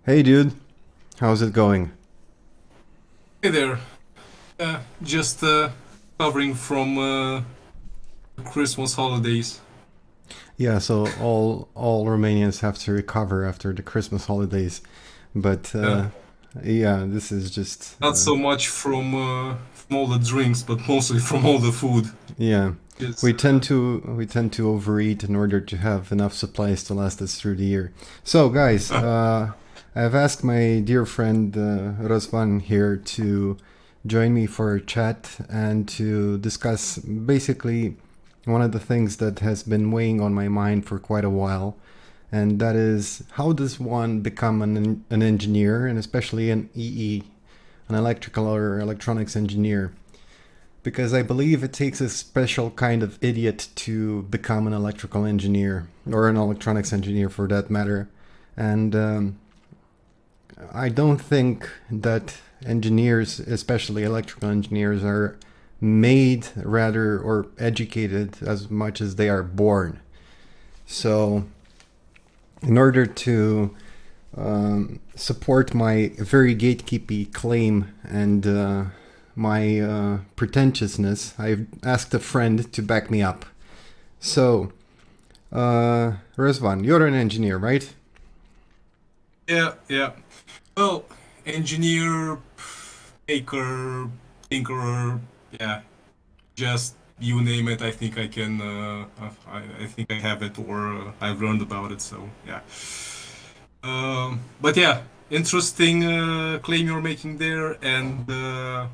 Hey dude, how's it going? Hey there. Just covering from Christmas holidays. Yeah, so all Romanians have to recover after the Christmas holidays, but Uh, yeah, this is just Not so much from all the drinks, but mostly from all the food. yeah. Is We tend to overeat in order to have enough supplies to last us through the year. So guys, I've asked my dear friend Razvan here to join me for a chat and to discuss basically one of the things that has been weighing on my mind for quite a while, and that is how does one become an engineer, and especially an EE, an electrical or electronics engineer? Because I believe it takes a special kind of idiot to become an electrical engineer, or an electronics engineer for that matter. And I don't think that engineers, especially electrical engineers, are made rather or educated as much as they are born. So, in order to support my very gatekeepy claim and my pretentiousness, I've asked a friend to back me up. So, Rezvan, you're an engineer, right? yeah, yeah. Well, engineer, maker, tinkerer, yeah. Just you name it. I think I can. I think I have it, or I've learned about it. So yeah. But yeah, interesting claim you're making there, and I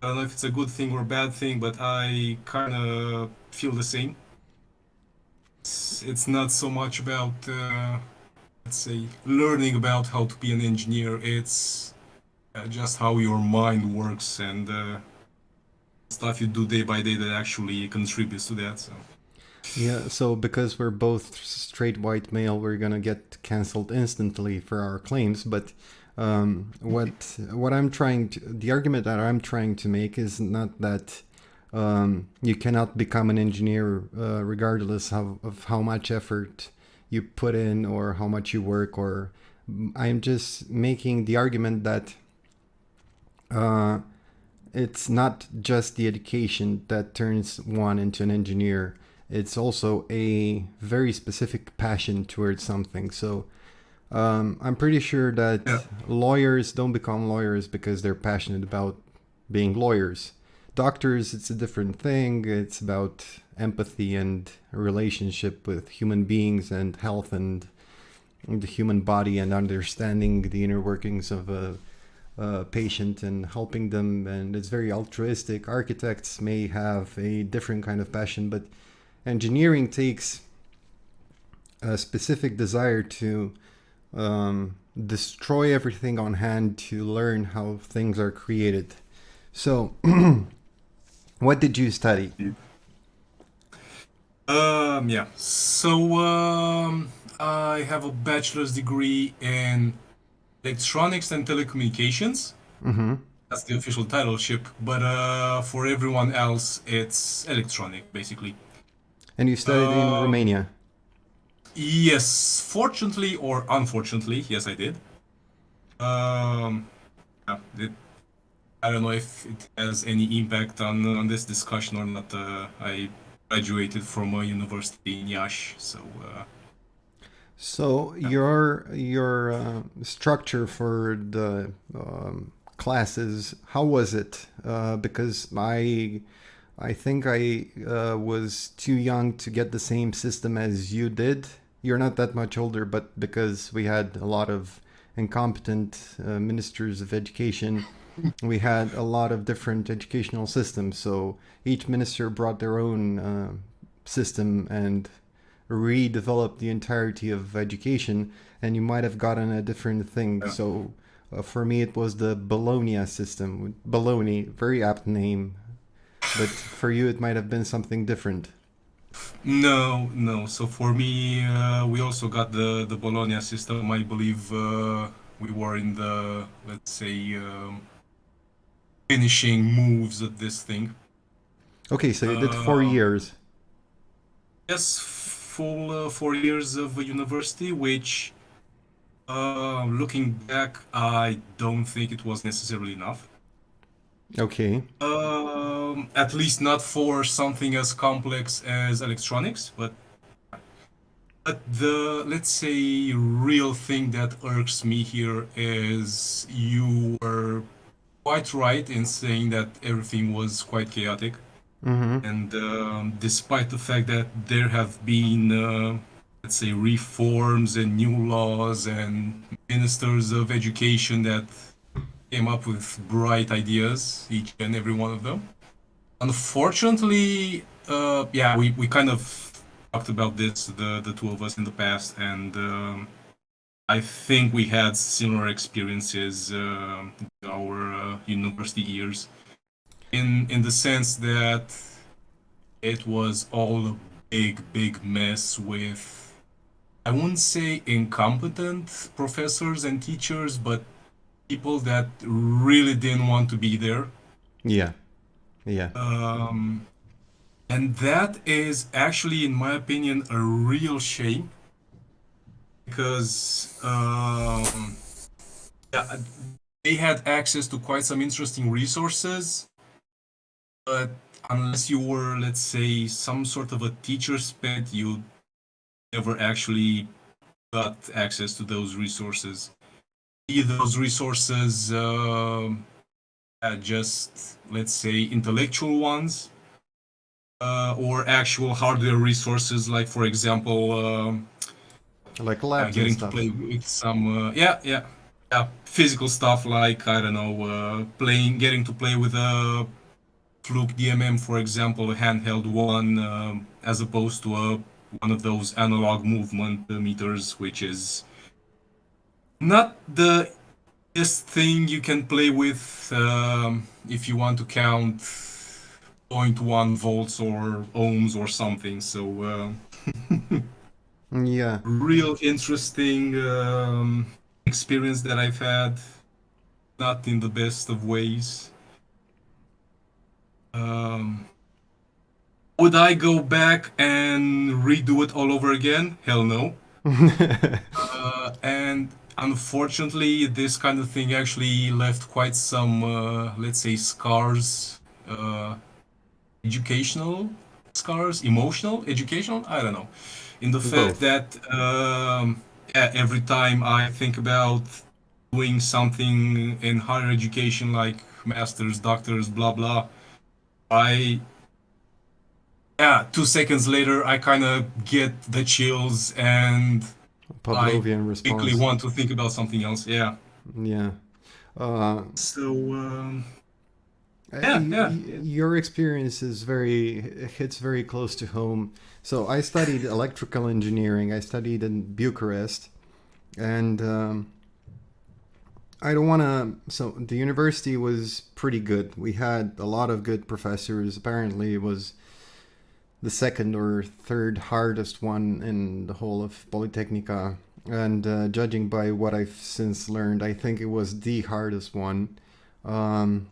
don't know if it's a good thing or a bad thing, but I kind of feel the same. It's not so much about, let's say, learning about how to be an engineer. It's just how your mind works and stuff you do day by day that actually contributes to that. So, Yeah, so because we're both straight white male, we're gonna get canceled instantly for our claims. But what I'm trying to, the argument that I'm trying to make is not that you cannot become an engineer regardless of how much effort you put in or how much you work. Or I'm just making the argument that uh, it's not just the education that turns one into an engineer. It's also a very specific passion towards something. So I'm pretty sure yeah. that lawyers don't become lawyers because they're passionate about being lawyers. Doctors, it's a different thing. It's about empathy and a relationship with human beings and health and the human body and understanding the inner workings of a patient and helping them. And it's very altruistic. Architects may have a different kind of passion, but engineering takes a specific desire to destroy everything on hand to learn how things are created. So, what did you study? Yeah. So, I have a bachelor's degree in electronics and telecommunications. Mm-hmm. That's the official titleship, but for everyone else, it's electronic, basically. And you studied in Um, Romania. yes, fortunately or unfortunately, yes, I did. Um, yeah, I don't know if it has any impact on this discussion or not. I graduated from a university in Iași, so So yeah. your structure for the classes, how was it? Because I think I was too young to get the same system as you did. You're not that much older, but because we had a lot of incompetent ministers of education, we had a lot of different educational systems. So each minister brought their own system and redeveloped the entirety of education, and you might have gotten a different thing. Yeah. So for me, it was the Bologna system. Bologna, very apt name, but for you, it might have been something different. No, no. So for me, we also got the Bologna system. I believe we were in the, let's say, finishing moves of this thing. Okay, so you did four Uh, years. yes, full 4 years of university, which Looking back, I don't think it was necessarily enough. Okay. At least not for something as complex as electronics, but the, let's say, real thing that irks me here is you were quite right in saying that everything was quite chaotic. Mm-hmm. And despite the fact that there have been, let's say, reforms and new laws and ministers of education that came up with bright ideas, each and every one of them. Unfortunately, yeah, we kind of talked about this, the two of us in the past, and I think we had similar experiences in our university years, in the sense that it was all a big mess with, I wouldn't say incompetent professors and teachers, but people that really didn't want to be there. Yeah. Yeah. Um, and that is actually, in my opinion, a real shame because yeah, they had access to quite some interesting resources, but unless you were, let's say, some sort of a teacher's pet, you never actually got access to those resources. Be those resources just, let's say, intellectual ones, or actual hardware resources, like, for example, Like labs and getting to stuff. play with some, yeah, physical stuff, like, I don't know, getting to play with a Fluke DMM, for example, a handheld one, as opposed to one of those analog movement meters, which is not the best thing you can play with if you want to count zero point 0.1 volts or ohms or something. So, Yeah. real interesting experience that I've had, not in the best of ways. Um, would I go back and redo it all over again? Hell no. And unfortunately, this kind of thing actually left quite some, let's say, scars, uh, educational scars, emotional, educational, I don't know. In the fact Both. that yeah, every time I think about doing something in higher education, like masters, doctors, blah blah, I, yeah, 2 seconds later, I kind of get the chills and I Pavlovian quickly response. want to think about something else. Yeah. Yeah. Uh, So, yeah, yeah, your experience is very hits very close to home. So I studied electrical engineering. I studied in Bucharest, and I don't want to. So the university was pretty good. We had a lot of good professors. Apparently, it was the second or third hardest one in the whole of Polytechnica. And judging by what I've since learned, I think it was the hardest one. Um,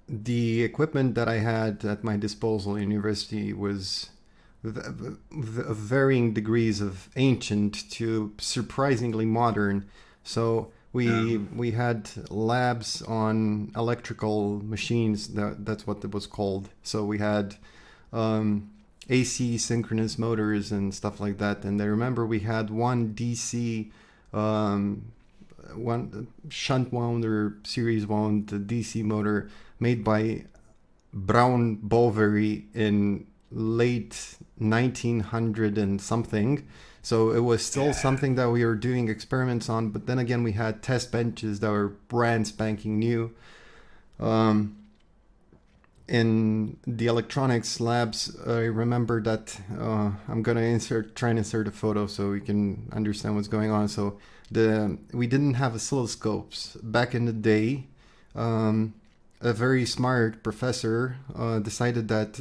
the equipment that I had at my disposal in university was of varying degrees of ancient to surprisingly modern. So yeah, we had labs on electrical machines. That's what it was called. So we had um, AC synchronous motors and stuff like that. And I remember we had one DC, one shunt wound or series wound DC motor made by Brown Boveri in late 1900 and something. So it was still yeah, something that we were doing experiments on, but then again, we had test benches that were brand spanking new. Um, in the electronics labs, I remember that I'm gonna try and insert a photo so we can understand what's going on. So we didn't have oscilloscopes back in the day. Um, a very smart professor decided that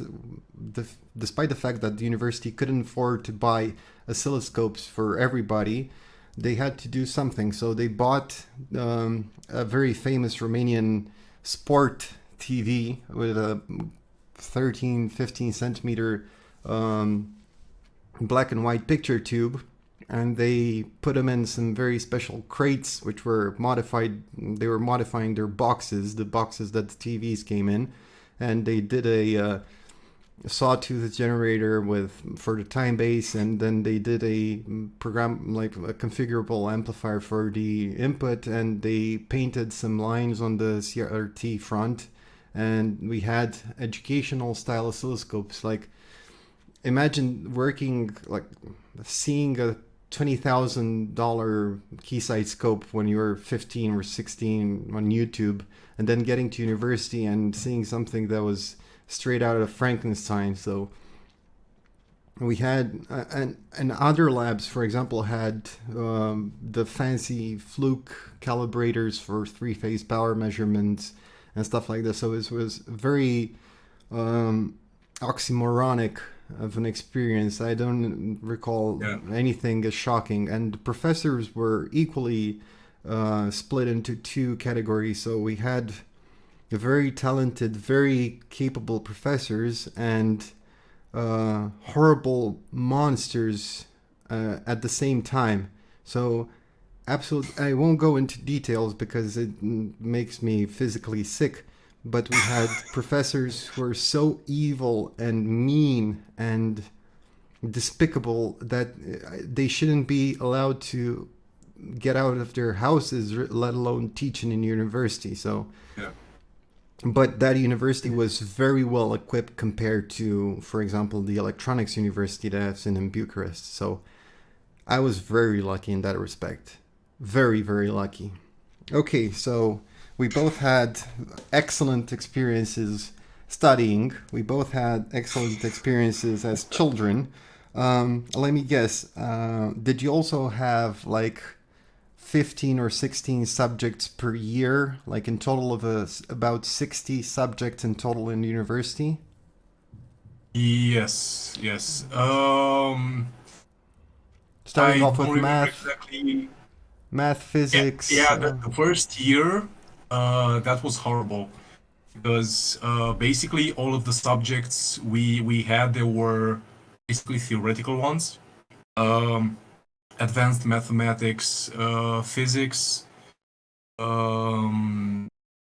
despite the fact that the university couldn't afford to buy oscilloscopes for everybody, they had to do something. So they bought a very famous Romanian sport TV with a 13, 15 centimeter black and white picture tube. and they put them in some very special crates, which were modified. They were modifying their boxes, the boxes that the TVs came in, and they did a sawtooth generator with for the time base, and then they did a program like a configurable amplifier for the input, and they painted some lines on the CRT front, and we had educational style oscilloscopes. Like, imagine working, like, seeing a $20,000 Keysight scope when you were 15 or 16 on YouTube, and then getting to university and seeing something that was straight out of Frankenstein. So we had, and other labs, for example, had the fancy Fluke calibrators for three-phase power measurements and stuff like this. So it was very oxymoronic of an experience. I don't recall anything as shocking. And the professors were equally split into two categories. So we had very talented, very capable professors and horrible monsters at the same time. So absolutely, I won't go into details because it makes me physically sick, but we had professors who were so evil and mean and despicable that they shouldn't be allowed to get out of their houses, let alone teach in a university. So but that university was very well equipped compared to, for example, the electronics university that's in Bucharest. So I was very lucky in that respect. Very, very lucky. Okay, so we both had excellent experiences studying. We both had excellent experiences as children. Let me guess. Did you also have like 15 or 16 subjects per year, like in total of about 60 subjects in total in university? Yes. Starting I off don't with remember math, exactly. physics. The first year, that was horrible because basically all of the subjects we had, they were basically theoretical ones. Um, Advanced mathematics, physics,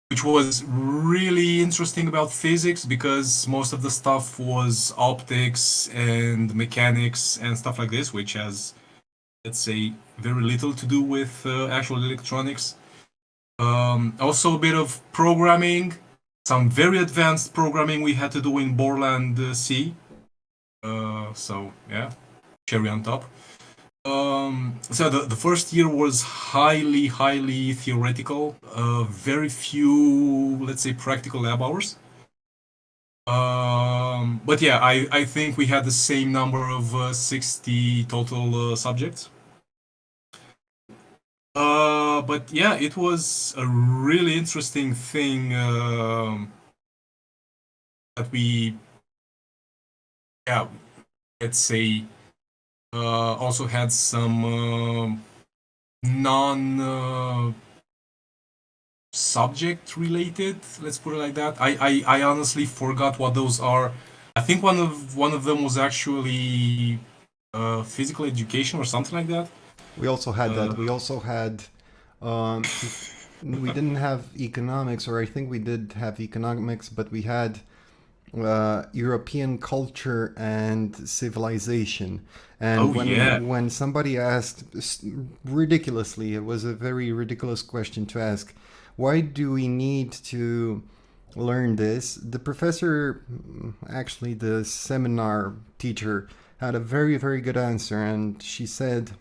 which was really interesting about physics because most of the stuff was optics and mechanics and stuff like this, which has, let's say, very little to do with actual electronics. Also a bit of programming, some very advanced programming we had to do in Borland C. So yeah, cherry on top. So the first year was highly theoretical. Very few, let's say, practical lab hours. But yeah, I think we had the same number of 60 total subjects. But yeah, it was a really interesting thing that we, yeah, let's say, also had some non subject related. Let's put it like that. I honestly forgot what those are. I think one of them was actually physical education or something like that. We also had that. Uh, We also had, um, we didn't have economics, or I think we did have economics, but we had European culture and civilization. And oh yeah. when somebody asked ridiculously, it was a very ridiculous question to ask, why do we need to learn this? The professor, actually the seminar teacher, had a very, very good answer, and she said,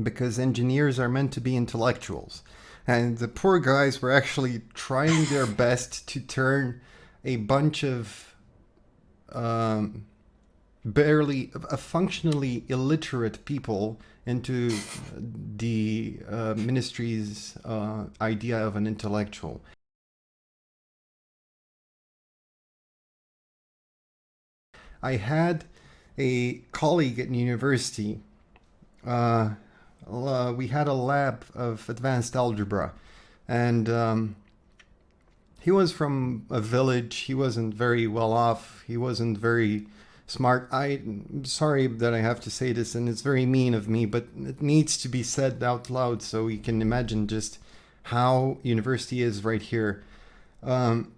because engineers are meant to be intellectuals. And the poor guys were actually trying their best to turn a bunch of barely functionally illiterate people into the ministry's idea of an intellectual. I had a colleague at university. We had a lab of advanced algebra, and he was from a village. He wasn't very well off. He wasn't very smart. I'm sorry that I have to say this, and it's very mean of me, but it needs to be said out loud so you can imagine just how university is right here. Um,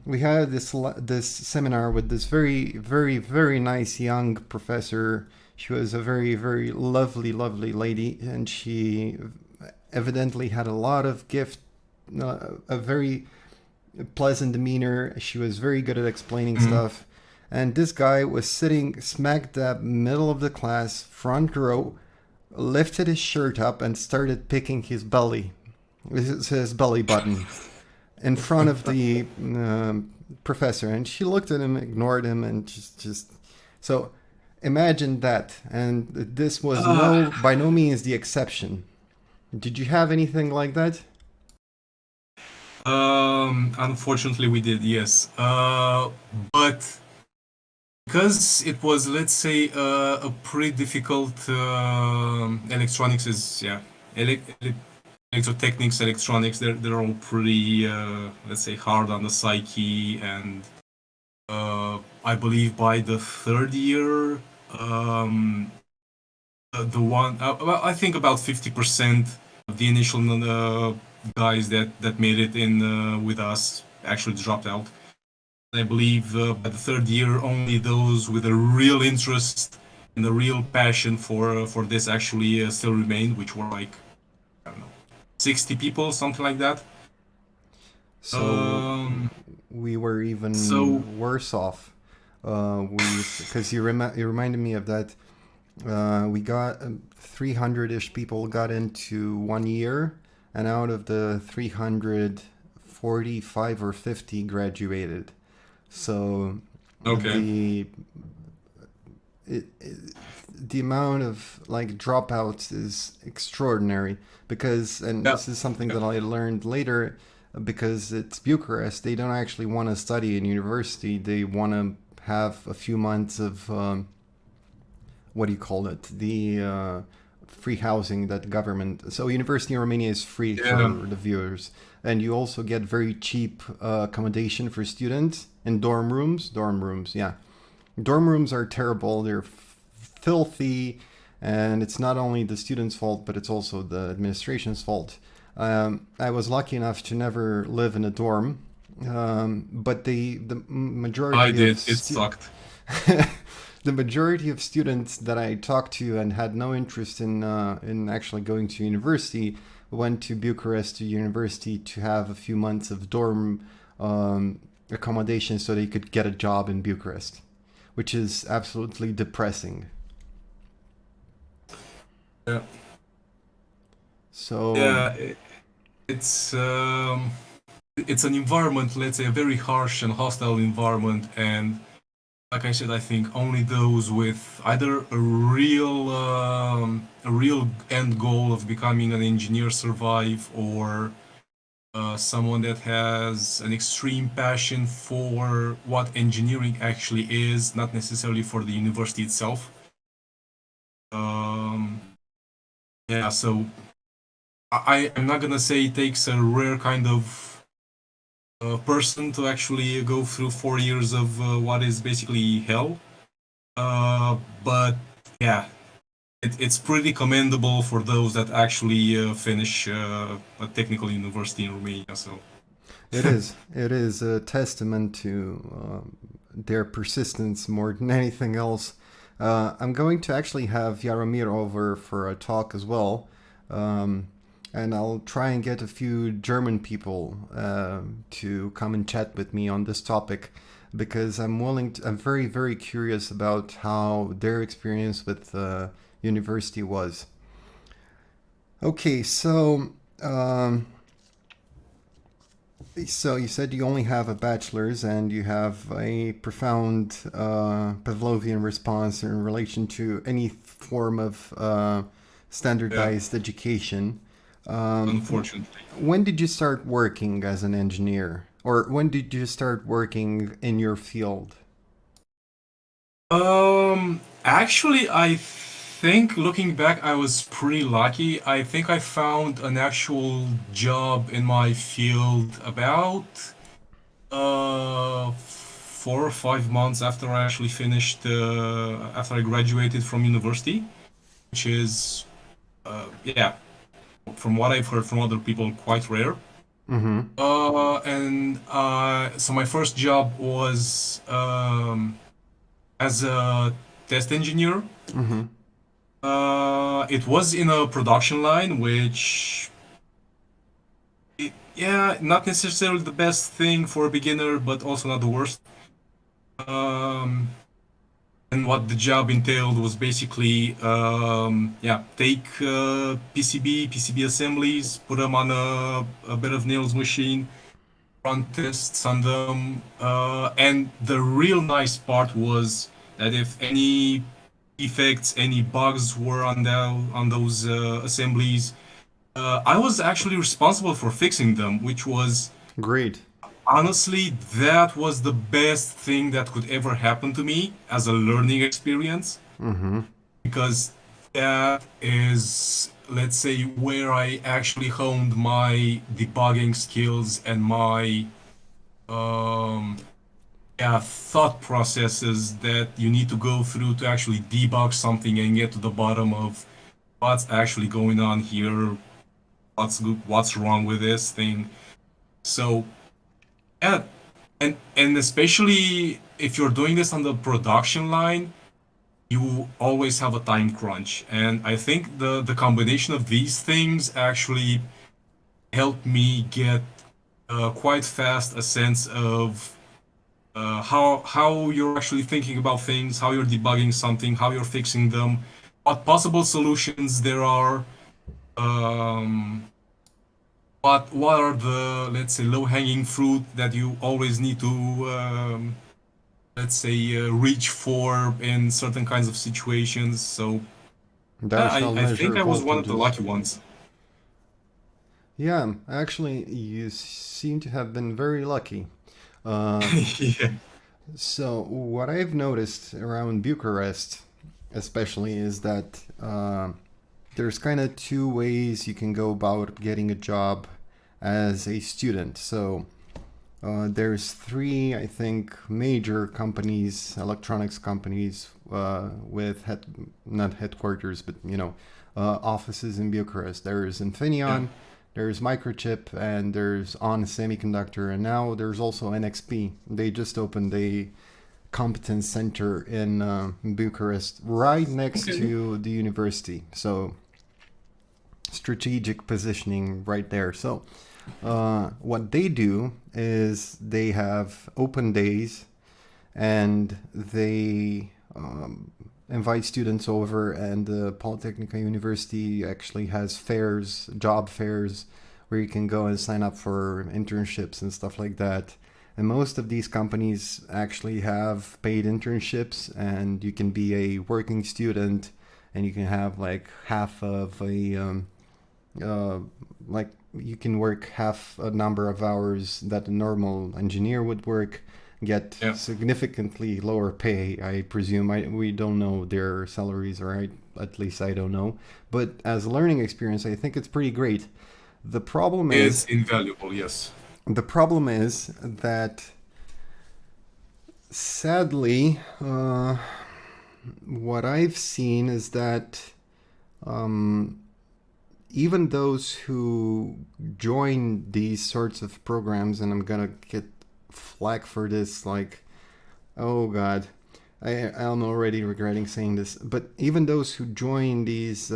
we had this seminar with this very nice young professor. She was a very lovely lady, and she evidently had a lot of gift, a very pleasant demeanor. She was very good at explaining Mm. stuff. And this guy was sitting smack dab middle of the class, front row, lifted his shirt up and started picking his belly, his belly button, in front of the professor. And she looked at him, ignored him, and just so imagine that. And this was Uh, by no means the exception. Did you have anything like that? Unfortunately, we did, yes. But because it was, let's say, a pretty difficult electronics is, yeah, electrotechnics, electronics, they're all pretty, let's say, hard on the psyche. And I believe by the third year, the one, well, I think about 50% of the initial guys that made it in with us actually dropped out. I believe by the third year, only those with a real interest and a real passion for this actually still remained, which were like, I don't know, 60 people, something like that. So Um, we were so even worse off. We because you reminded me of that. We got 300-ish people got into 1 year, and out of the 300, 45 or 50 graduated. So okay, the the amount of like dropouts is extraordinary because, and yeah, this is something yeah, that I learned later, because it's Bucharest. They don't actually want to study in university. They want to have a few months of what do you call it, the free housing that the government. So university in Romania is free yeah. for the viewers, and you also get very cheap accommodation for students in dorm rooms, yeah. Dorm rooms are terrible. They're filthy, and it's not only the students' fault, but it's also the administration's fault. I was lucky enough to never live in a dorm, but the I majority of did. It sucked. the majority of students that I talked to and had no interest in actually going to university went to Bucharest to university to have a few months of dorm accommodation so they could get a job in Bucharest, which is absolutely depressing. Yeah, So yeah. It's an environment, let's say, a very harsh and hostile environment, and like I said, I think only those with either a real end goal of becoming an engineer survive, or someone that has an extreme passion for what engineering actually is, not necessarily for the university itself. Um, yeah, so I'm not gonna say it takes a rare kind of person to actually go through 4 years of what is basically hell. But yeah, it's pretty commendable for those that actually finish a technical university in Romania. So it is a testament to their persistence more than anything else. I'm going to actually have Yaromir over for a talk as well. Um, and I'll try and get a few German people to come and chat with me on this topic because I'm very curious about how their experience with university was. Okay, so you said you only have a bachelor's and you have a profound Pavlovian response in relation to any form of yeah, standardized education. Um, unfortunately. when did you start working as an engineer? Or when did you start working in your field? Actually, I think looking back, I was pretty lucky. I think I found an actual job in my field about 4 or 5 months after I actually finished, after I graduated from university, which is, yeah, from what I've heard from other people, quite rare. Mm-hmm. And so my first job was as a test engineer. Mm-hmm. It was in a production line, which, yeah, not necessarily the best thing for a beginner, but also not the worst. Um, and what the job entailed was basically, yeah, take PCB assemblies, put them on a bit of nails machine, run tests on them. And the real nice part was that if any defects, any bugs were on those assemblies, I was actually responsible for fixing them, which was Great. honestly, that was the best thing that could ever happen to me as a learning experience, Mm-hmm. because that is, let's say, where I actually honed my debugging skills and my um, yeah, thought processes that you need to go through to actually debug something and get to the bottom of what's actually going on here, what's good, what's wrong with this thing. So yeah, and especially if you're doing this on the production line, you always have a time crunch. And I think the combination of these things actually helped me get quite fast a sense of how you're actually thinking about things, how you're debugging something, how you're fixing them, what possible solutions there are, um, what are the, let's say, low-hanging fruit that you always need to, let's say, reach for in certain kinds of situations. So Thou shalt I think measure I was one of the voltages. lucky ones. Yeah, actually, you seem to have been very lucky. Uh, Yeah. so, what I've noticed around Bucharest, especially, is that there's kind of two ways you can go about getting a job as a student. So, there's three, I think, major companies, electronics companies, with not headquarters, but offices in Bucharest. There's Yeah. Infineon, there's Microchip, and there's On Semiconductor, and now there's also NXP. They just opened a competence center in Bucharest, right next Okay. to the university. So strategic positioning right there. So what they do is they have open days, and they invite students over, and the Polytechnica University actually has fairs, job fairs, where you can go and sign up for internships and stuff like that. And most of these companies actually have paid internships, and you can be a working student, and you can have like half of a uh, like you can work half a number of hours that a normal engineer would work, get Yeah. significantly lower pay. I presume we don't know their salaries, or at least I don't know. But as a learning experience, I think it's pretty great. The problem It's is invaluable, yes. the problem is that sadly, what I've seen is that um, even those who join these sorts of programs, and I'm gonna get flack for this, like, oh god, I'm already regretting saying this, but even those who join these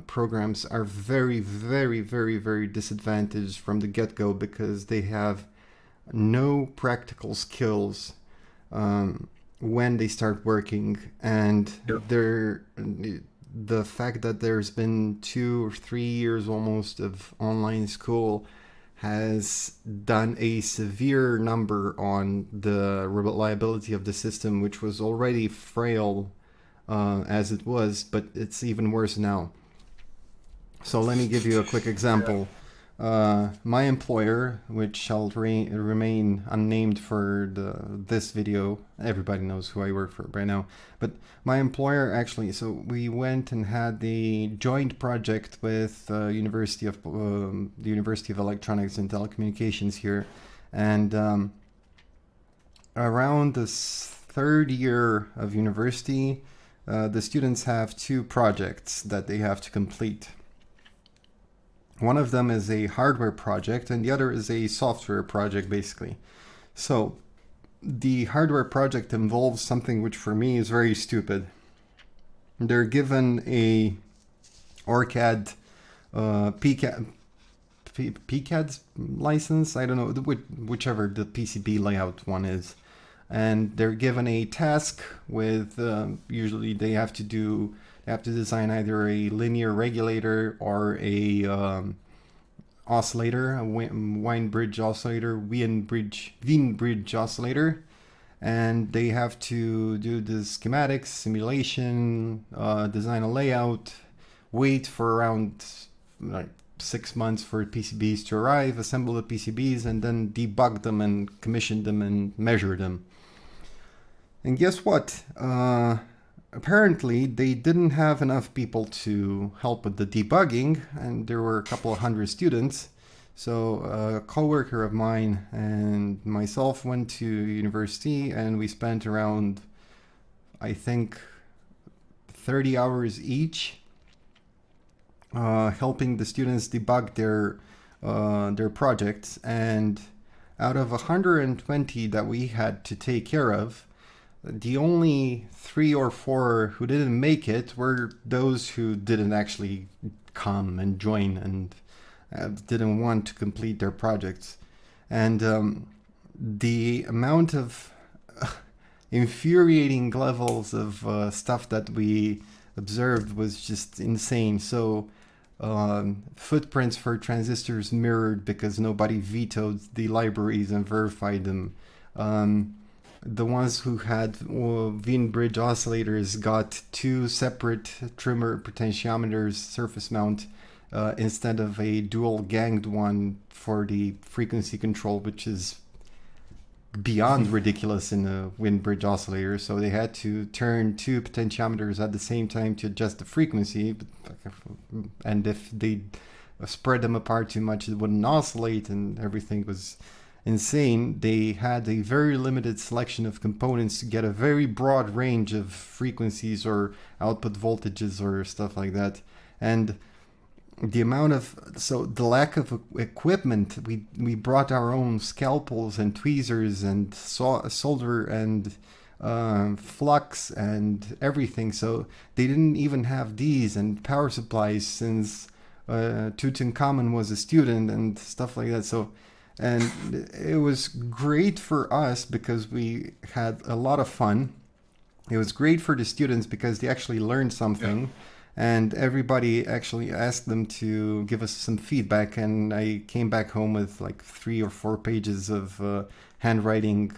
programs are very, very, very, very disadvantaged from the get-go, because they have no practical skills when they start working, and Yeah. the fact that there's been 2 or 3 years almost of online school has done a severe number on the reliability of the system, which was already frail as it was, but it's even worse now. So let me give you a quick Yeah. example. My employer, which shall remain unnamed for this video, everybody knows who I work for by now, but my employer actually, so we went and had the joint project with the University of Electronics and Telecommunications here, and around the third year of university, the students have two projects that they have to complete. One of them is a hardware project, and the other is a software project, basically. So, the hardware project involves something which for me is very stupid. They're given a ORCAD, PCAD, PCAD's license. I don't know, whichever the PCB layout one is, and they're given a task with usually they have to design either a linear regulator or a oscillator, a Wien bridge oscillator, Wien bridge oscillator, and they have to do the schematics, simulation, design a layout, wait for around like 6 months for PCBs to arrive, assemble the PCBs, and then debug them and commission them and measure them. And guess what? Apparently, they didn't have enough people to help with the debugging, and there were a couple of hundred students. So a coworker of mine and myself went to university, and we spent around, I think, 30 hours each helping the students debug their projects. And out of 120 that we had to take care of, the only 3 or 4 who didn't make it were those who didn't actually come and join and didn't want to complete their projects. And the amount of infuriating levels of stuff that we observed was just insane. So footprints for transistors mirrored because nobody vetoed the libraries and verified them. The ones who had Wien bridge oscillators got 2 separate trimmer potentiometers surface mount instead of a dual ganged one for the frequency control, which is beyond ridiculous in a Wien bridge oscillator. So they had to turn 2 potentiometers at the same time to adjust the frequency, and if they spread them apart too much, it wouldn't oscillate, and everything was insane. They had a very limited selection of components to get a very broad range of frequencies or output voltages or stuff like that. And the lack of equipment, we brought our own scalpels and tweezers and solder and flux and everything. So they didn't even have these, and power supplies, since Tutankhamun was a student and stuff like that. So, and it was great for us because we had a lot of fun. It was great for the students because they actually learned something. Yeah. And everybody actually asked them to give us some feedback, and I came back home with like 3 or 4 pages of handwriting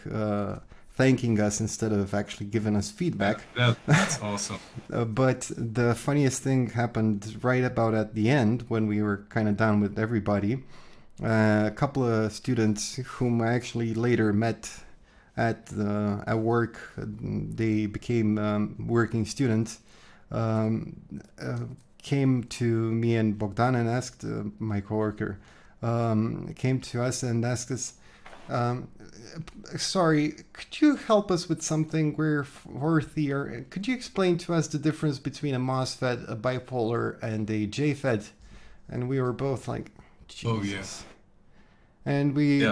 thanking us instead of actually giving us feedback. That's awesome. But the funniest thing happened right about at the end when we were kind of done with everybody. A couple of students whom I actually later met at work, they became working students. Came to me and Bogdan and asked, my coworker, came to us and asked us, sorry, could you help us with something? We're worthy, or could you explain to us the difference between a MOSFET, a bipolar, and a JFET? And we were both like, Jesus. Oh, yes. And we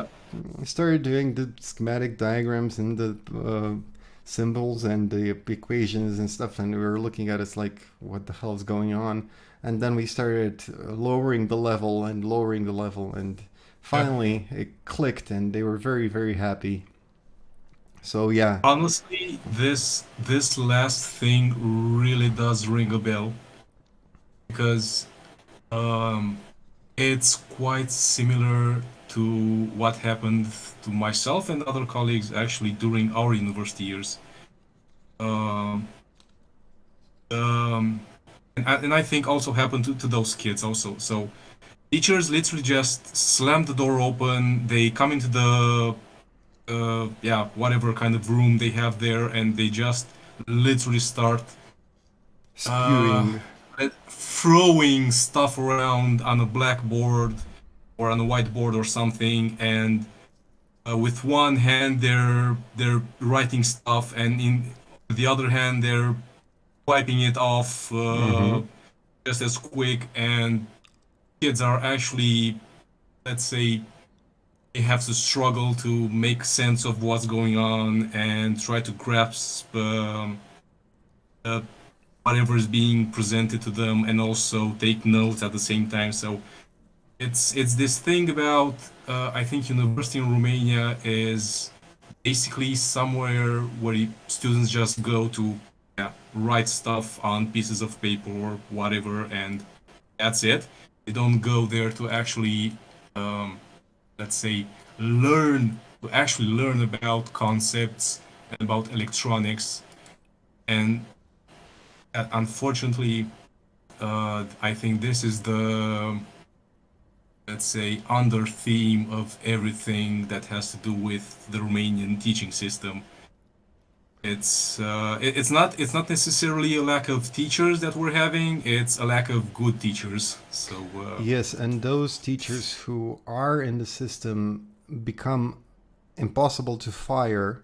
started doing the schematic diagrams and the symbols and the equations and stuff, and we were looking at it like, what the hell is going on? And then we started lowering the level, and finally it clicked, and they were very, very happy. So yeah, honestly, this last thing really does ring a bell, because it's quite similar to what happened to myself and other colleagues actually during our university years. And I think also happened to those kids also. So teachers literally just slam the door open, they come into the whatever kind of room they have there, and they just literally start spewing, throwing stuff around on a blackboard or on a whiteboard or something, and with one hand they're writing stuff, and in the other hand they're wiping it off Mm-hmm. just as quick. And kids are actually, let's say, they have to struggle to make sense of what's going on and try to grasp uh, whatever is being presented to them, and also take notes at the same time. So it's this thing about I think university in Romania is basically somewhere where students just go to, yeah, write stuff on pieces of paper or whatever, and that's it. They don't go there to actually, um, let's say, learn about concepts and about electronics. And unfortunately, I think this is the, let's say, under theme of everything that has to do with the Romanian teaching system. It's not necessarily a lack of teachers that we're having. It's a lack of good teachers. So Yes, and those teachers who are in the system become impossible to fire,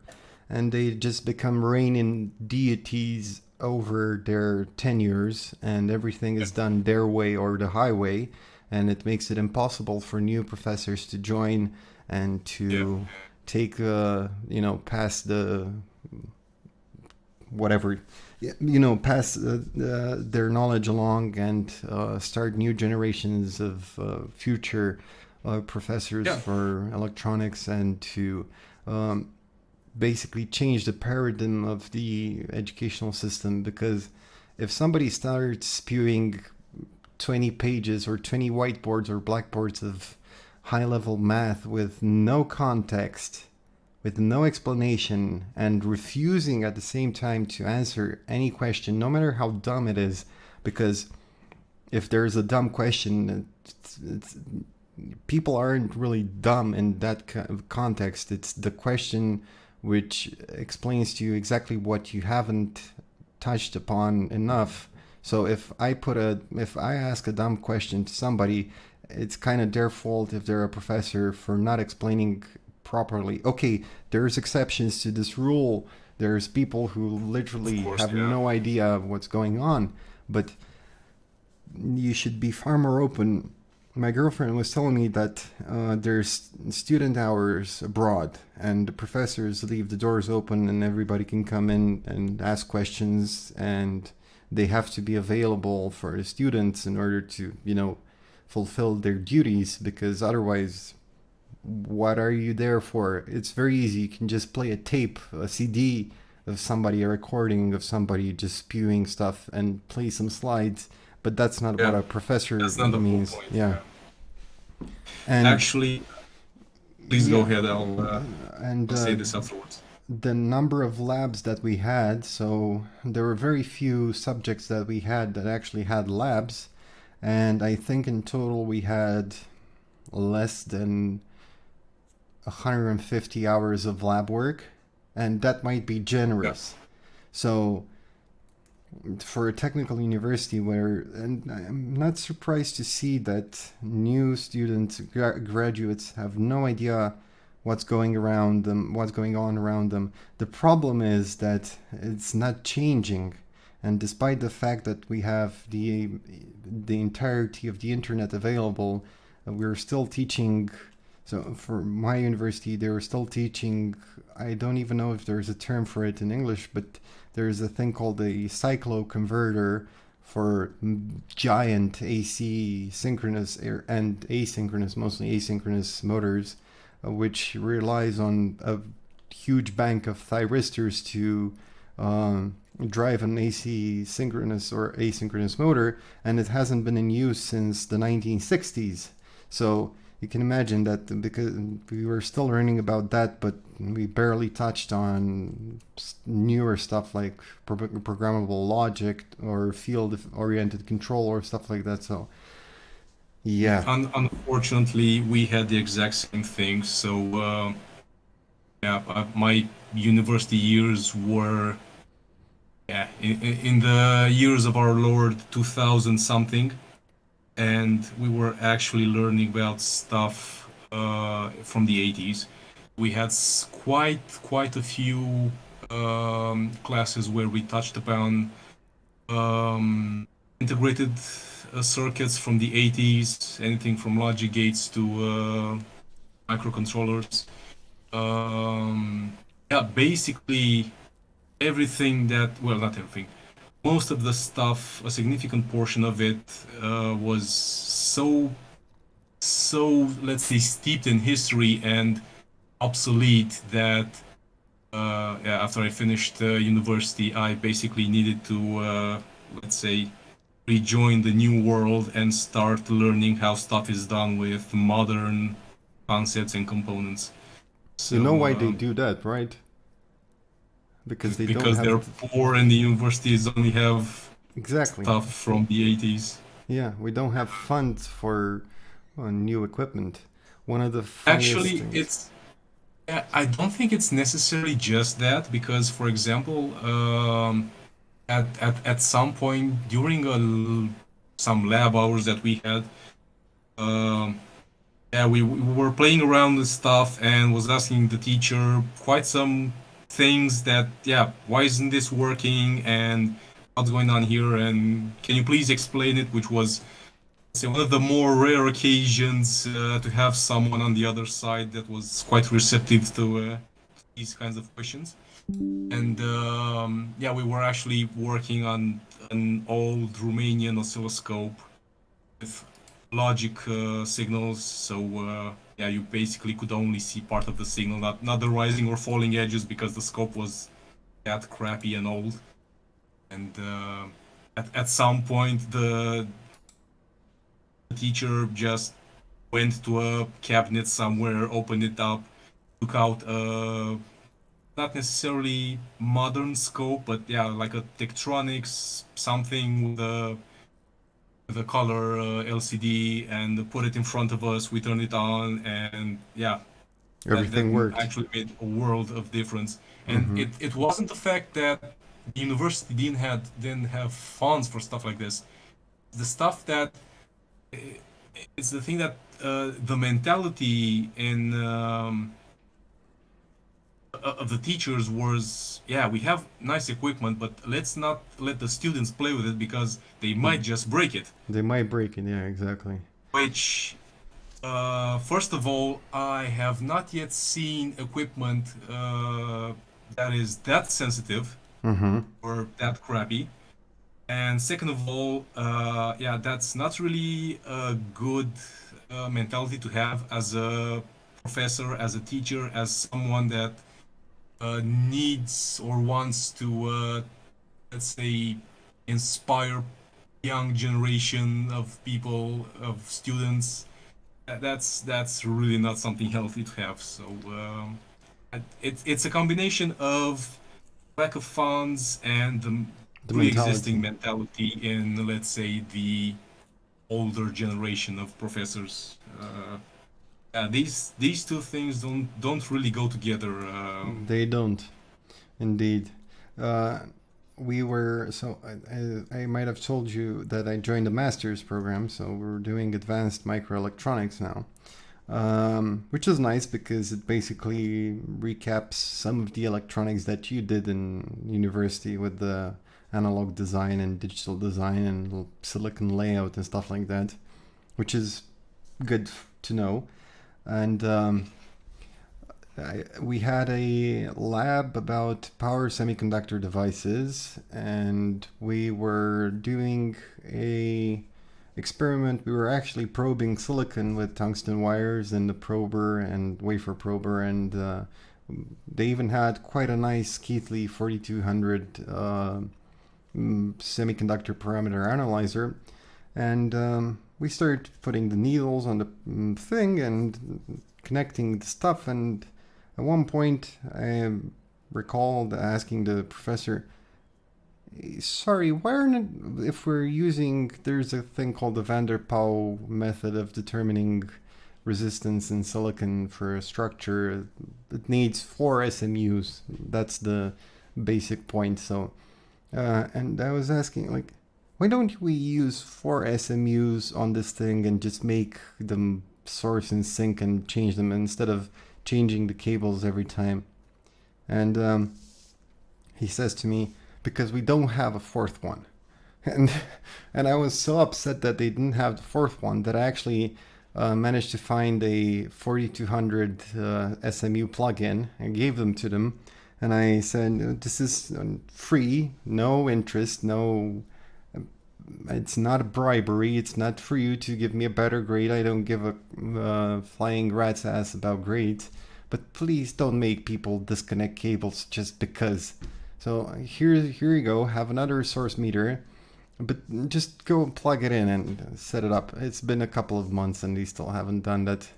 and they just become reigning deities over their tenures, and everything yeah, is done their way or the highway, and it makes it impossible for new professors to join and yeah, to take, pass the whatever, pass their knowledge along and start new generations of future professors yeah, for electronics, and to um, basically change the paradigm of the educational system. Because if somebody starts spewing 20 pages or 20 whiteboards or blackboards of high level math with no context, with no explanation, and refusing at the same time to answer any question, no matter how dumb it is, because if there's a dumb question, people aren't really dumb in that context. It's the question which explains to you exactly what you haven't touched upon enough. So if I ask a dumb question to somebody, it's kind of their fault if they're a professor for not explaining properly. Okay, there's exceptions to this rule. There's people who of literally course, have yeah. no idea what's going on, but you should be far more open. My girlfriend was telling me that there's student hours abroad, and the professors leave the doors open, and everybody can come in and ask questions, and they have to be available for the students in order to, fulfill their duties, because otherwise, what are you there for? It's very easy. You can just play a tape, a CD of somebody, a recording of somebody just spewing stuff, and play some slides. But that's not what Yeah, a professor that's not the whole means. point. Yeah. Yeah. And Actually, please go yeah, ahead. and I'll say this afterwards. the number of labs that we had, so there were very few subjects that we had that actually had labs. And I think in total we had less than 150 hours of lab work, and that might be Yeah, generous. So for a technical university, where, and I'm not surprised to see that new students, graduates, have no idea what's going around them, what's going on around them. The problem is that it's not changing, and despite the fact that we have the entirety of the internet available, we're still teaching. So for my university, they were still teaching. I don't even know if there's a term for it in English, but there's a thing called a cyclo converter for giant AC synchronous and asynchronous, mostly asynchronous motors, which relies on a huge bank of thyristors to drive an AC synchronous or asynchronous motor, and it hasn't been in use since the 1960s. So you can imagine that, because we were still learning about that, but we barely touched on newer stuff like programmable logic or field-oriented control or stuff like that. So yeah. Unfortunately, we had the exact same thing. So yeah, my university years were, yeah, in the years of our Lord 2000 something, and we were actually learning about stuff from the 80s. we had quite a few classes where we touched upon integrated circuits from the 80s, anything from logic gates to microcontrollers. Yeah, basically everything that, well, not everything, most of the stuff, a significant portion of it was so, let's say, steeped in history and obsolete that yeah, after I finished university, I basically needed to, let's say, rejoin the new world and start learning how stuff is done with modern concepts and components. You know So, why they do that, right? Because they don't because have they're poor and the universities only have exactly. stuff from the 80s. Yeah, we don't have funds for new equipment. One of the funniest Actually, things. it's I don't think it's necessarily just that because, for example, at some point during some lab hours that we had, um, yeah, we were playing around with stuff and was asking the teacher quite some things that, yeah, why isn't this working and what's going on here and can you please explain it? Which was, say, one of the more rare occasions to have someone on the other side that was quite receptive to these kinds of questions. And yeah, we were actually working on an old Romanian oscilloscope with logic signals. So yeah, you basically could only see part of the signal, not the rising or falling edges, because the scope was that crappy and old. And at some point, the teacher just went to a cabinet somewhere, opened it up, took out a not necessarily modern scope, but yeah, like a Tektronix something with a color LCD, and put it in front of us. We turned it on, and yeah, that Everything worked. actually made a world of difference. And Hmm. it wasn't the fact that the university didn't have funds for stuff like this. The stuff that it's the thing that the mentality in of the teachers was, yeah, we have nice equipment, but let's not let the students play with it because they might just break it. They might break it. Yeah, exactly. Which, first of all, I have not yet seen equipment that is that sensitive Hmm. or that crappy. And second of all, yeah, that's not really a good mentality to have as a professor, as a teacher, as someone that needs or wants to, let's say, inspire young generation of people, of students. That's really not something healthy to have. So it's a combination of lack of funds and the The pre-existing mentality. mentality in, let's say, the older generation of professors. These two things don't really go together. They don't, indeed. Uh, we were so I might have told you that I joined the master's program, so we're doing advanced microelectronics now, which is nice because it basically recaps some of the electronics that you did in university with the analog design and digital design and silicon layout and stuff like that, which is good to know. And we had a lab about power semiconductor devices, and we were doing a experiment. We were actually probing silicon with tungsten wires and the prober and wafer prober, and they even had quite a nice Keithley 4200 semiconductor parameter analyzer. And we started putting the needles on the thing and connecting the stuff. And at one point, I recalled asking the professor, sorry, why aren't, if we're using, there's a thing called the Van der Pau method of determining resistance in silicon for a structure. It needs 4 SMUs. That's the basic point. So, and I was asking, like, why don't we use 4 SMUs on this thing and just make them source and sink and change them instead of changing the cables every time. And he says to me, because we don't have a fourth one. And and I was so upset that they didn't have the fourth one that I actually managed to find a 4200 SMU plugin and gave them to them. And I said, this is free, no interest, no, it's not a bribery. It's not for you to give me a better grade. I don't give a flying rat's ass about grades. But please don't make people disconnect cables just because. So here you go. Have another source meter, but just go and plug it in and set it up. It's been a couple of months and they still haven't done that.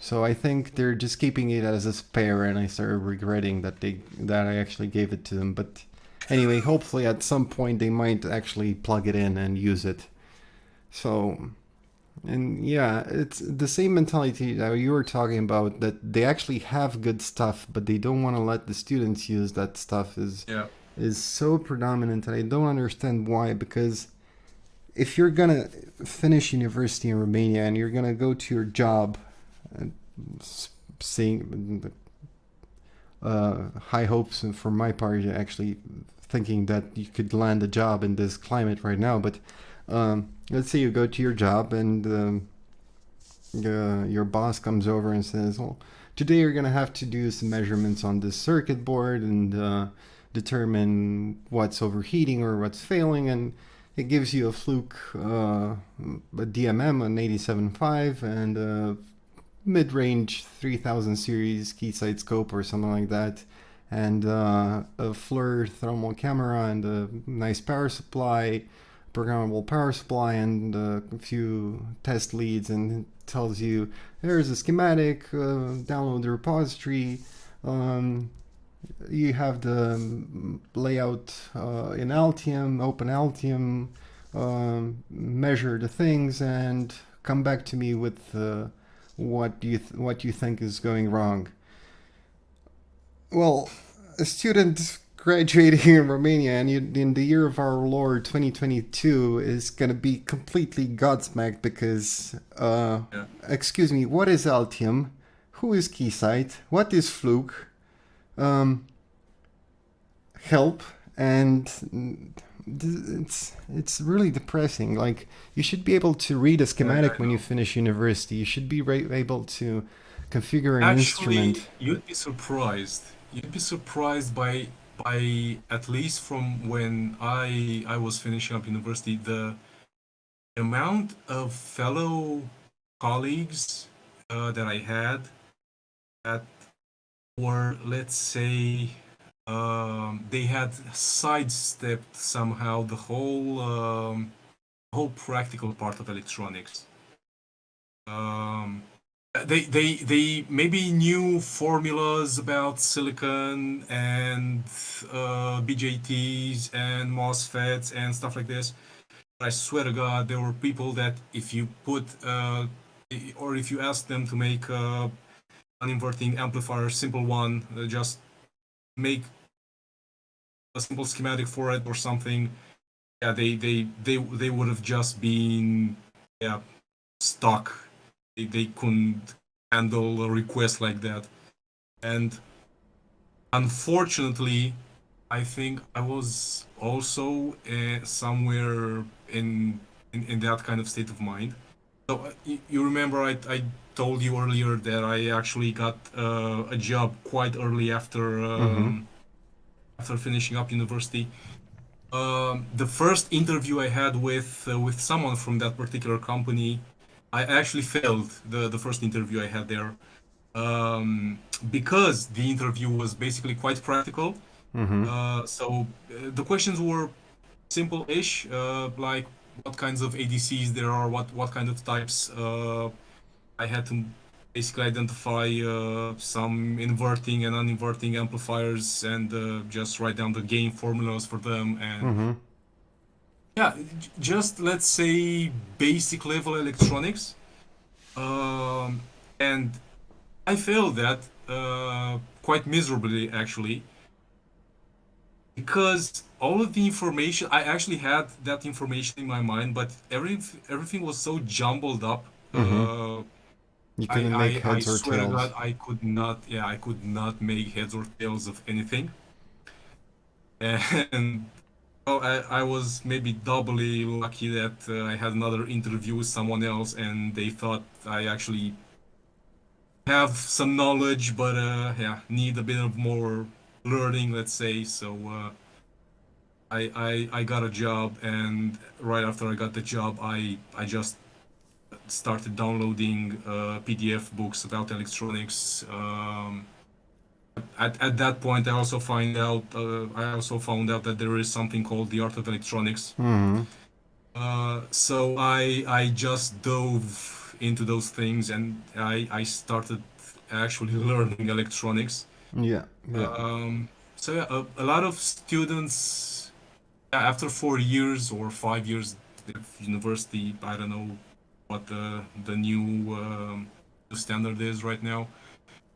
So I think they're just keeping it as a spare, and I started regretting that I actually gave it to them. But anyway, hopefully at some point they might actually plug it in and use it. So, and yeah, it's the same mentality that you were talking about, that they actually have good stuff, but they don't want to let the students use that stuff is so predominant, and I don't understand why. Because if you're gonna finish university in Romania and you're gonna go to your job, seeing high hopes from my part, actually thinking that you could land a job in this climate right now. But let's say you go to your job and your boss comes over and says, well, today you're going to have to do some measurements on this circuit board and determine what's overheating or what's failing. And it gives you a fluke, a DMM, an 87.5, and a mid-range 3000 series Keysight scope or something like that, and a FLIR thermal camera and a nice power supply, programmable power supply, and a few test leads, and it tells you there's a schematic, download the repository, you have the layout in Altium, open Altium, measure the things and come back to me with what you think is going wrong. Well, a student graduating in Romania and in the year of our Lord 2022 is gonna be completely godsmacked because excuse me, what is Altium? Who is Keysight? What is Fluke? Help. And it's really depressing. Like, you should be able to read a schematic when you finish university. You should be able to configure an instrument. You'd be surprised. You'd be surprised by at least from when I was finishing up university, the amount of fellow colleagues that I had that were, let's say, they had sidestepped somehow the whole practical part of electronics. They maybe knew formulas about silicon and BJTs and MOSFETs and stuff like this. But I swear to God, there were people that if you put or if you ask them to make an inverting amplifier, simple one, just make a simple schematic for it or something, yeah, they would have just been stuck. They couldn't handle a request like that. And unfortunately, I think I was also somewhere in that kind of state of mind. So you remember I told you earlier that I actually got a job quite early after after finishing up university. The first interview I had with someone from that particular company, I actually failed the first interview I had there because the interview was basically quite practical. So the questions were simple-ish, like what kinds of ADCs there are, what kind of types. I had to basically identify some inverting and uninverting amplifiers and just write down the gain formulas for them and yeah, just let's say basic level electronics. And I failed that quite miserably actually, because all of the information, I actually had that information in my mind, but everything was so jumbled up. You couldn't make I heads or swear to God, tails. I could not. Yeah, I could not make heads or tails of anything. And well, I was maybe doubly lucky that I had another interview with someone else, and they thought I actually have some knowledge, but yeah, need a bit of more learning, let's say. So I got a job, and right after I got the job, I just started downloading PDF books about electronics. At that point, I also found out that there is something called the art of electronics. Hmm. So I just dove into those things, and I started actually learning electronics. Yeah, yeah. So yeah, a lot of students, yeah, after 4 years or 5 years of university, I don't know what the new standard is right now,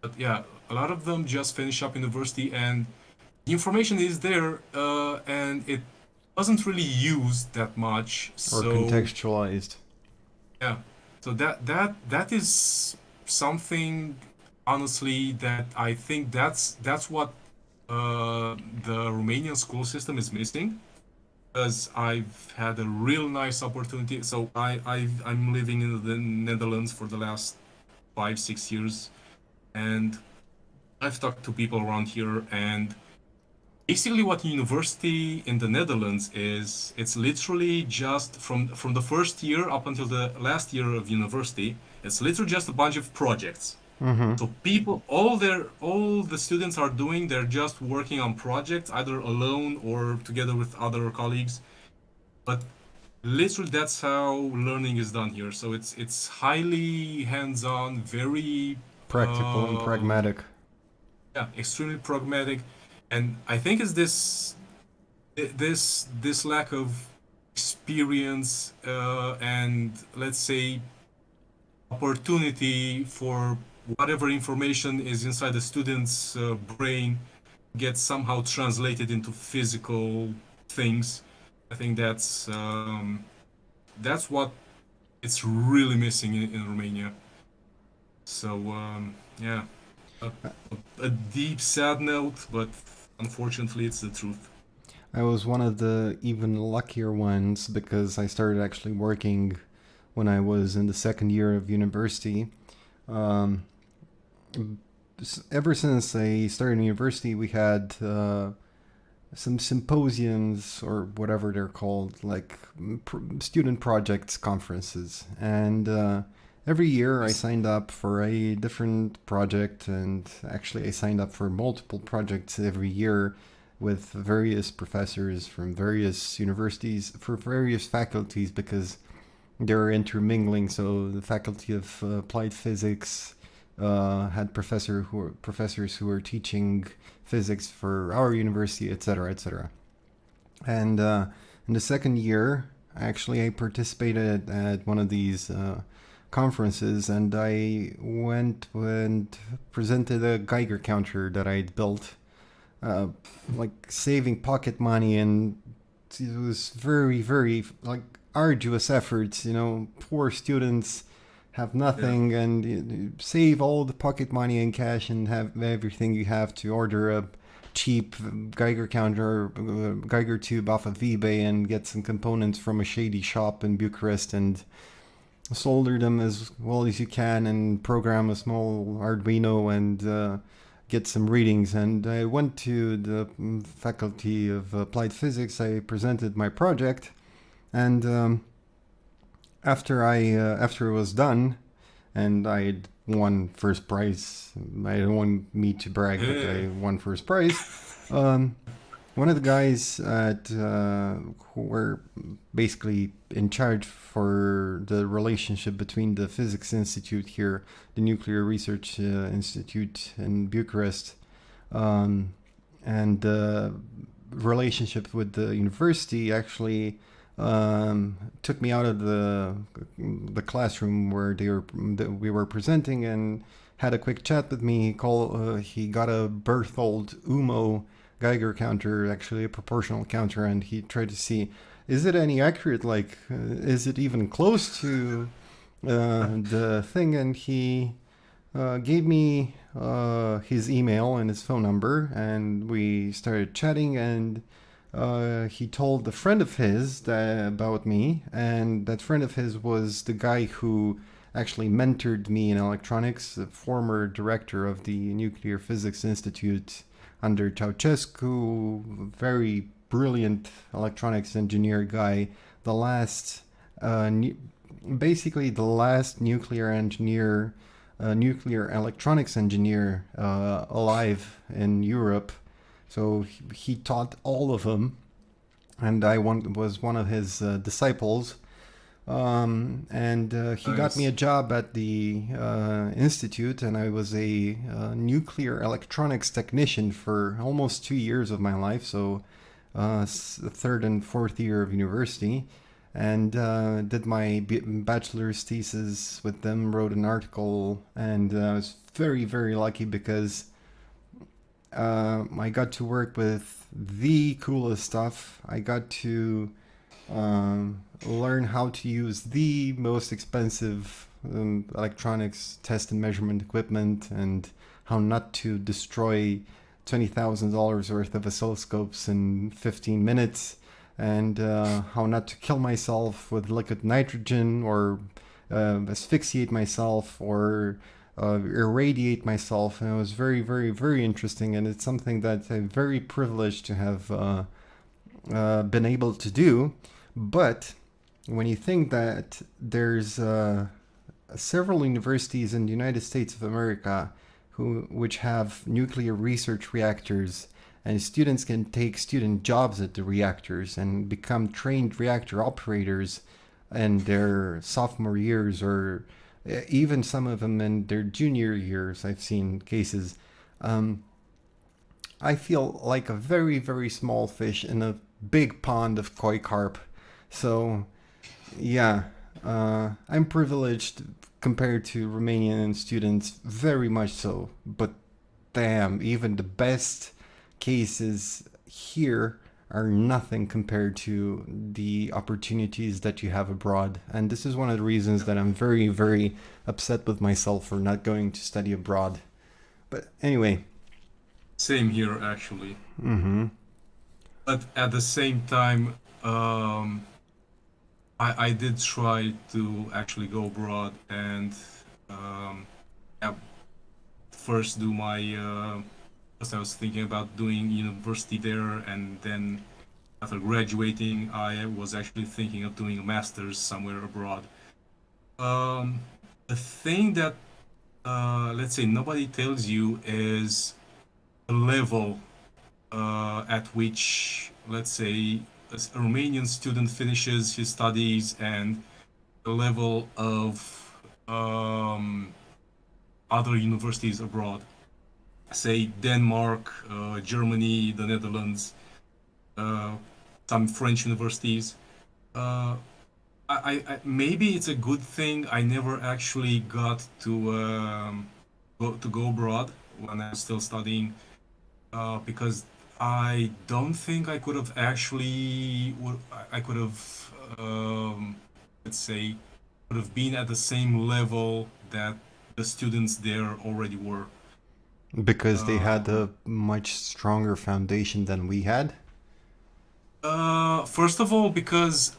but yeah, a lot of them just finish up university, and the information is there, and it wasn't really used that much. Or So contextualized. yeah, so that is something, honestly, that I think that's what the Romanian school system is missing. Because I've had a real nice opportunity. So I'm living in the Netherlands for the last 5 6 years, and I've talked to people around here, and basically what university in the Netherlands is, it's literally just from the first year up until the last year of university, it's literally just a bunch of projects. Mm-hmm. So people, all the students are doing, they're just working on projects either alone or together with other colleagues. But literally that's how learning is done here. So it's highly hands-on, very Practical and pragmatic. yeah, extremely pragmatic. And I think it's this lack of experience, and let's say opportunity for whatever information is inside the student's brain gets somehow translated into physical things. I think that's what it's really missing in Romania. So yeah, a, a deep sad note, but unfortunately, it's the truth. I was one of the even luckier ones because I started actually working when I was in the second year of university. Um, Ever since I started university, we had some symposiums or whatever they're called, like student projects conferences. And every year I Yes. signed up for a different project, and actually I signed up for multiple projects every year with various professors from various universities for various faculties because they're intermingling. So the faculty of applied physics had professors who were teaching physics for our university, etc., etc. And in the second year, actually, I participated at one of these conferences, and I went and presented a Geiger counter that I'd built, uh, like saving pocket money, and it was very, very like arduous efforts. You know, poor students have Yeah. nothing, and you save all the pocket money in cash and have everything you have to order a cheap Geiger counter, Geiger tube off of eBay, and get some components from a shady shop in Bucharest and solder them as well as you can and program a small Arduino and get some readings. And I went to the faculty of applied physics. I presented my project, and after it was done, and I won first prize. I don't want me to brag, but I Yeah. won first prize. Um, One of the guys at who were basically in charge for the relationship between the Physics Institute here, the Nuclear Research Institute in Bucharest, um, and the relationship with the university actually took me out of the classroom where that we were presenting and had a quick chat with me. He got a Berthold Umo Geiger counter, actually a proportional counter, and he tried to see, is it any accurate? Like, is it even close to the thing, and he gave me his email and his phone number, and we started chatting. And he told a friend of his about me, and that friend of his was the guy who actually mentored me in electronics, the former director of the Nuclear Physics Institute under Ceausescu, very brilliant electronics engineer guy, the last, basically the last nuclear engineer, nuclear electronics engineer alive in Europe. So he taught all of them, and was one of his disciples. And he got me Nice. a job at the institute, and I was a nuclear electronics technician for almost 2 years of my life. So, third and fourth year of university, and did my bachelor's thesis with them. Wrote an article, and I was very, very lucky because I got to work with the coolest stuff. I got to learn how to use the most expensive electronics test and measurement equipment, and how not to destroy $20,000 worth of oscilloscopes in 15 minutes, and how not to kill myself with liquid nitrogen, or asphyxiate myself, or irradiate myself. And it was very, very, very interesting, and it's something that I'm very privileged to have been able to do. But when you think that there's several universities in the United States of America which have nuclear research reactors, and students can take student jobs at the reactors and become trained reactor operators in their sophomore years, or even some of them in their junior years. I've seen cases. I feel like a very, very small fish in a big pond of koi carp. So, yeah, I'm privileged compared to Romanian students, very much so. But damn, even the best cases here are nothing compared to the opportunities that you have abroad. And this is one of the reasons that I'm very, very upset with myself for not going to study abroad. But anyway. Same here, actually. Mm-hmm. But at the same time, I did try to actually go abroad and yeah, first do my. First, I was thinking about doing university there, and then after graduating, I was actually thinking of doing a master's somewhere abroad. Um, the thing that, let's say, nobody tells you is the level at which, let's say, a Romanian student finishes his studies, and the level of other universities abroad, say Denmark, Germany, the Netherlands, uh, some French universities. Uh, maybe it's a good thing I never actually got to go abroad when I was still studying, because I don't think I could have actually I could have let's say could have been at the same level that the students there already were. Because they had Um, a much stronger foundation than we had. First of all, because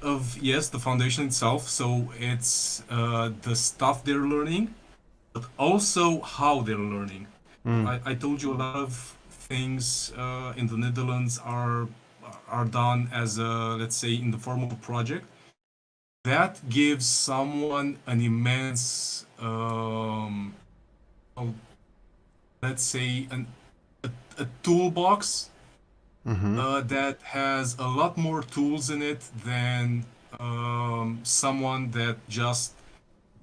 of, yes, the foundation itself, so it's the stuff they're learning, but also how they're learning. Mm. I told you a lot of things in the Netherlands are done as a, let's say, in the form of a project that gives someone an immense oh, let's say a toolbox Mm-hmm. that has a lot more tools in it than someone that just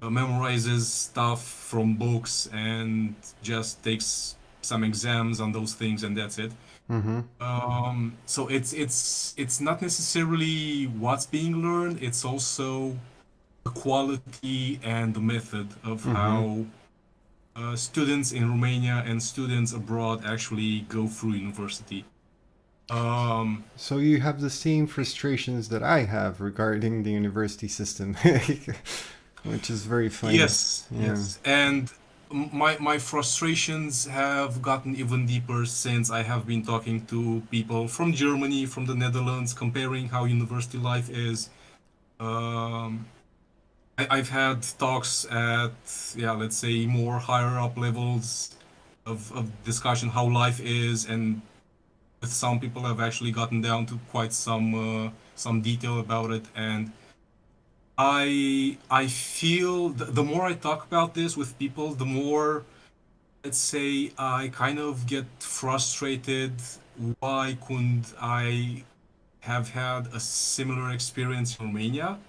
memorizes stuff from books and just takes some exams on those things, and that's it. Mm-hmm. So it's not necessarily what's being learned. It's also the quality and the method of Mm-hmm. how students in Romania and students abroad actually go through university. Um, So you have the same frustrations that I have regarding the university system. which is very funny. Yes, Yeah. yes. And my frustrations have gotten even deeper since I have been talking to people from Germany, from the Netherlands, comparing how university life is. Um, I've had talks at, yeah, let's say more higher up levels of discussion how life is, and with some people have actually gotten down to quite some detail about it. And I feel the more I talk about this with people, the more, let's say, I kind of get frustrated. Why couldn't I have had a similar experience in Romania?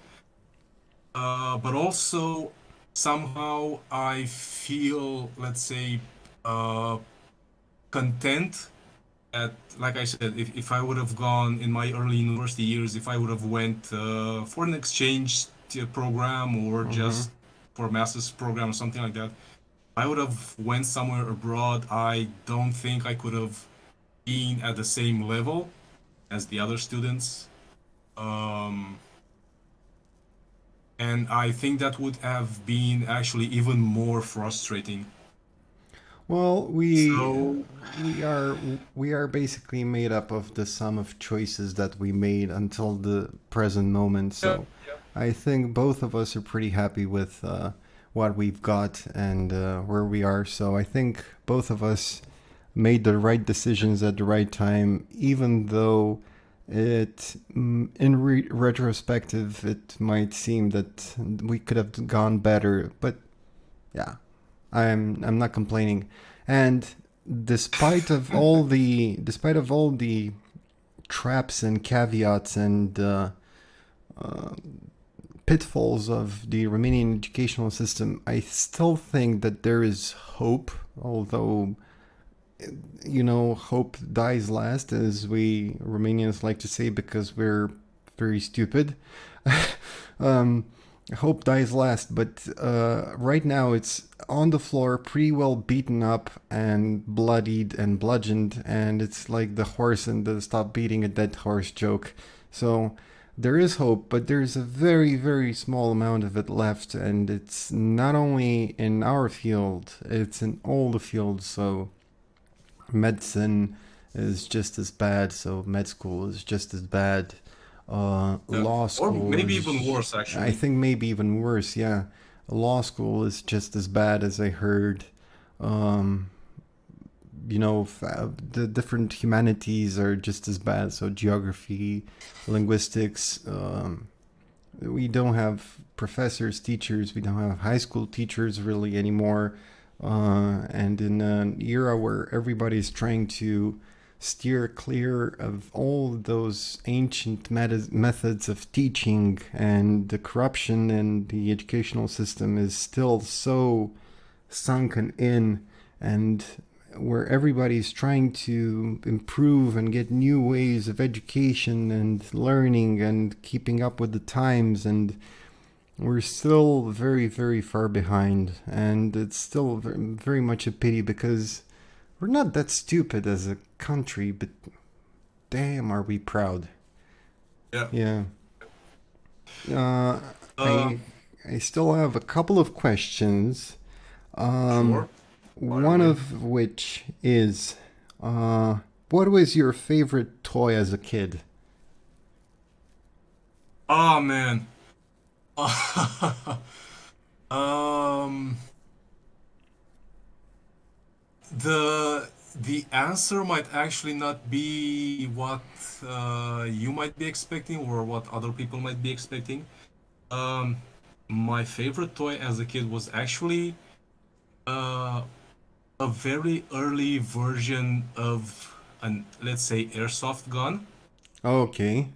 But also somehow I feel, let's say, uh, content at, like I said, if I would have gone in my early university years, if I would have went for an exchange program or Mm-hmm. just for a master's program or something like that, I would have went somewhere abroad. I don't think I could have been at the same level as the other students. Um, and I think that would have been actually even more frustrating. Well, So, we are we are basically made up of the sum of choices that we made until the present moment. yeah, So, I think both of us are pretty happy with what we've got and where we are. So, I think both of us made the right decisions at the right time, even though in retrospective, it might seem that we could have gone better. But yeah, I'm not complaining. And despite of all the traps and caveats and pitfalls of the Romanian educational system, I still think that there is hope. Although, hope dies last, as we Romanians like to say, because we're very stupid. um, Hope dies last, but right now it's on the floor, pretty well beaten up and bloodied and bludgeoned, and it's like the horse and the stop beating a dead horse joke. So there is hope, but there's a very, very small amount of it left, and it's not only in our field, it's in all the fields. So medicine is just as bad, so med school is just as bad. yeah. Law Or school maybe even is, worse, I actually. think, maybe even worse. Yeah, law school is just as bad as I heard. Um, the different humanities are just as bad. So geography, linguistics. We don't have professors, teachers. We don't have high school teachers really anymore. And in an era where everybody's trying to steer clear of all those ancient methods of teaching, and the corruption in the educational system is still so sunken in, and where everybody's trying to improve and get new ways of education and learning and keeping up with the times, and we're still very, very far behind. And it's still very much a pity, because we're not that stupid as a country, but damn, are we proud. Yeah. Yeah. uh, I Um, I still have a couple of questions. um, sure. Fire One away. of which is, uh, what was your favorite toy as a kid? Oh man. um, the answer might actually not be what you might be expecting or what other people might be expecting. Um, my favorite toy as a kid was actually uh, a very early version of an, let's say, airsoft gun. Okay.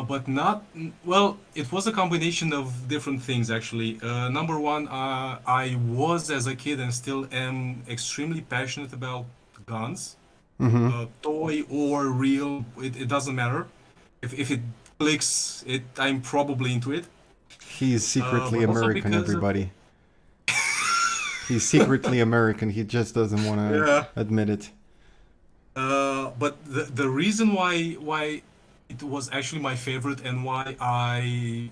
But not well. It was a combination of different things actually. Number one, I was as a kid and still am extremely passionate about guns, Mm-hmm. toy or real. It doesn't matter. If it clicks, I'm probably into it. He's secretly But also American, because of everybody. He's secretly American. He just doesn't want to yeah. admit it. But the reason why it was actually my favorite and why I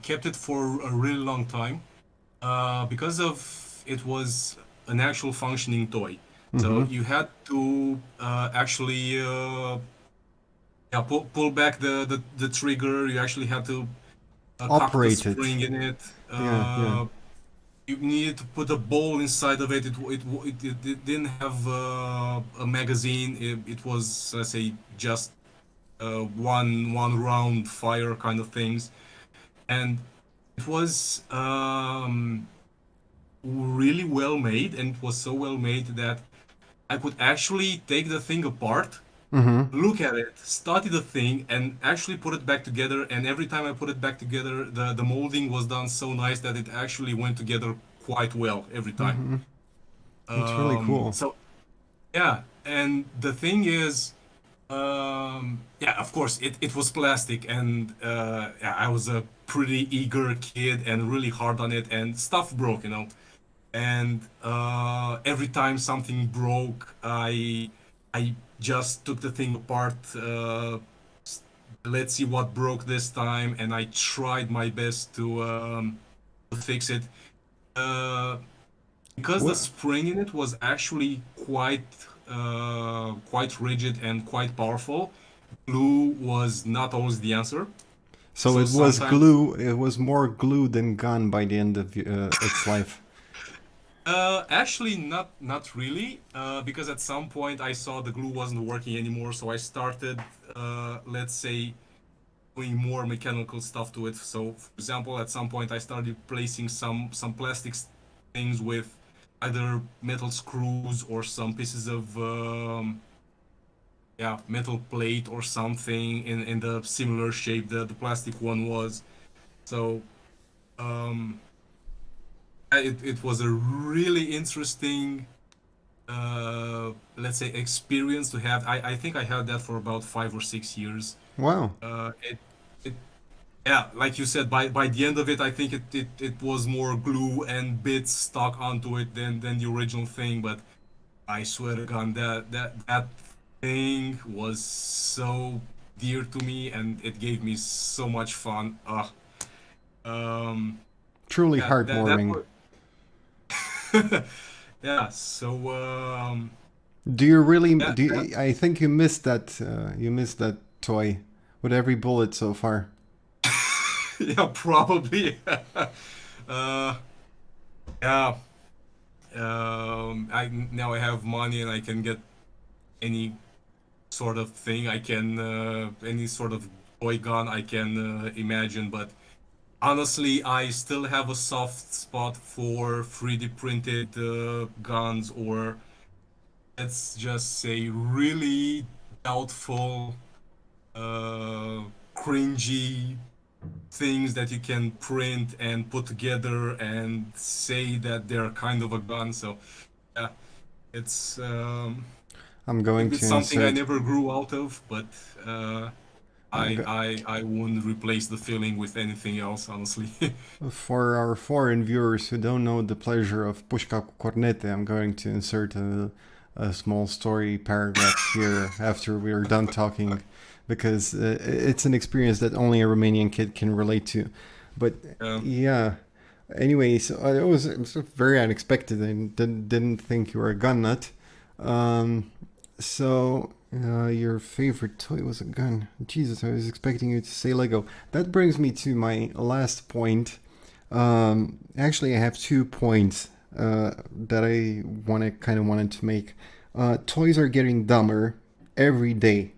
kept it for a really long time because of it was an actual functioning toy. So Mm-hmm. you had to actually yeah, pull back the trigger. You actually had to cock the Operated. spring in it. Yeah, yeah. You needed to put a ball inside of it. It didn't have a magazine. It was, let's say, just one round fire kind of things, and it was really well made, and it was so well made that I could actually take the thing apart, Mm-hmm. look at it, study the thing, and actually put it back together. And every time I put it back together, the molding was done so nice that it actually went together quite well every time. Mm-hmm. It's really cool. So yeah, and the thing is, yeah, of course, it was plastic, and yeah, I was a pretty eager kid and really hard on it, and stuff broke, you know. And every time something broke, I just took the thing apart. S- let's see what broke this time, and I tried my best to fix it. Uh, because the What? spring in it was actually quite rigid and quite powerful. Glue was not always the answer. So So it was sometimes, glue. It was more glue than gun by the end of its life. actually not really, because at some point I saw the glue wasn't working anymore, so I started, let's say, doing more mechanical stuff to it. So, for example, at some point I started placing some plastics things with either metal screws or some pieces of yeah, metal plate or something in the similar shape that the plastic one was. So um, it was a really interesting, let's say, experience to have. I think I had that for about 5 or 6 years. Wow. It it yeah, like you said, by the end of it, I think it was more glue and bits stuck onto it than the original thing. But I swear to God, that thing was so dear to me, and it gave me so much fun. Um, Truly yeah, that heartwarming. was yeah. So Do you really? that Do that you, I think you missed that? You missed that toy with every bullet so far. yeah, probably. uh, yeah. I now I have money and I can get any sort of thing I can, any sort of toy gun I can imagine. But honestly, I still have a soft spot for 3D printed guns, or let's just say really doubtful, uh, cringy things that you can print and put together and say that they're kind of a gun. So yeah, it's I'm going it's to something I insert never grew out of, but uh, I'm go- I wouldn't replace the feeling with anything else, honestly. for our foreign viewers who don't know the pleasure of Pushka cu Cornete. I'm going to insert a small story paragraph here after we're done talking, because it's an experience that only a Romanian kid can relate to. But um, yeah. Anyway, so it was very unexpected. I didn't think you were a gun nut. Um, so your favorite toy was a gun. Jesus, I was expecting you to say Lego. That brings me to my last point. Actually, I have 2 points that I wanted to make. Toys are getting dumber every day.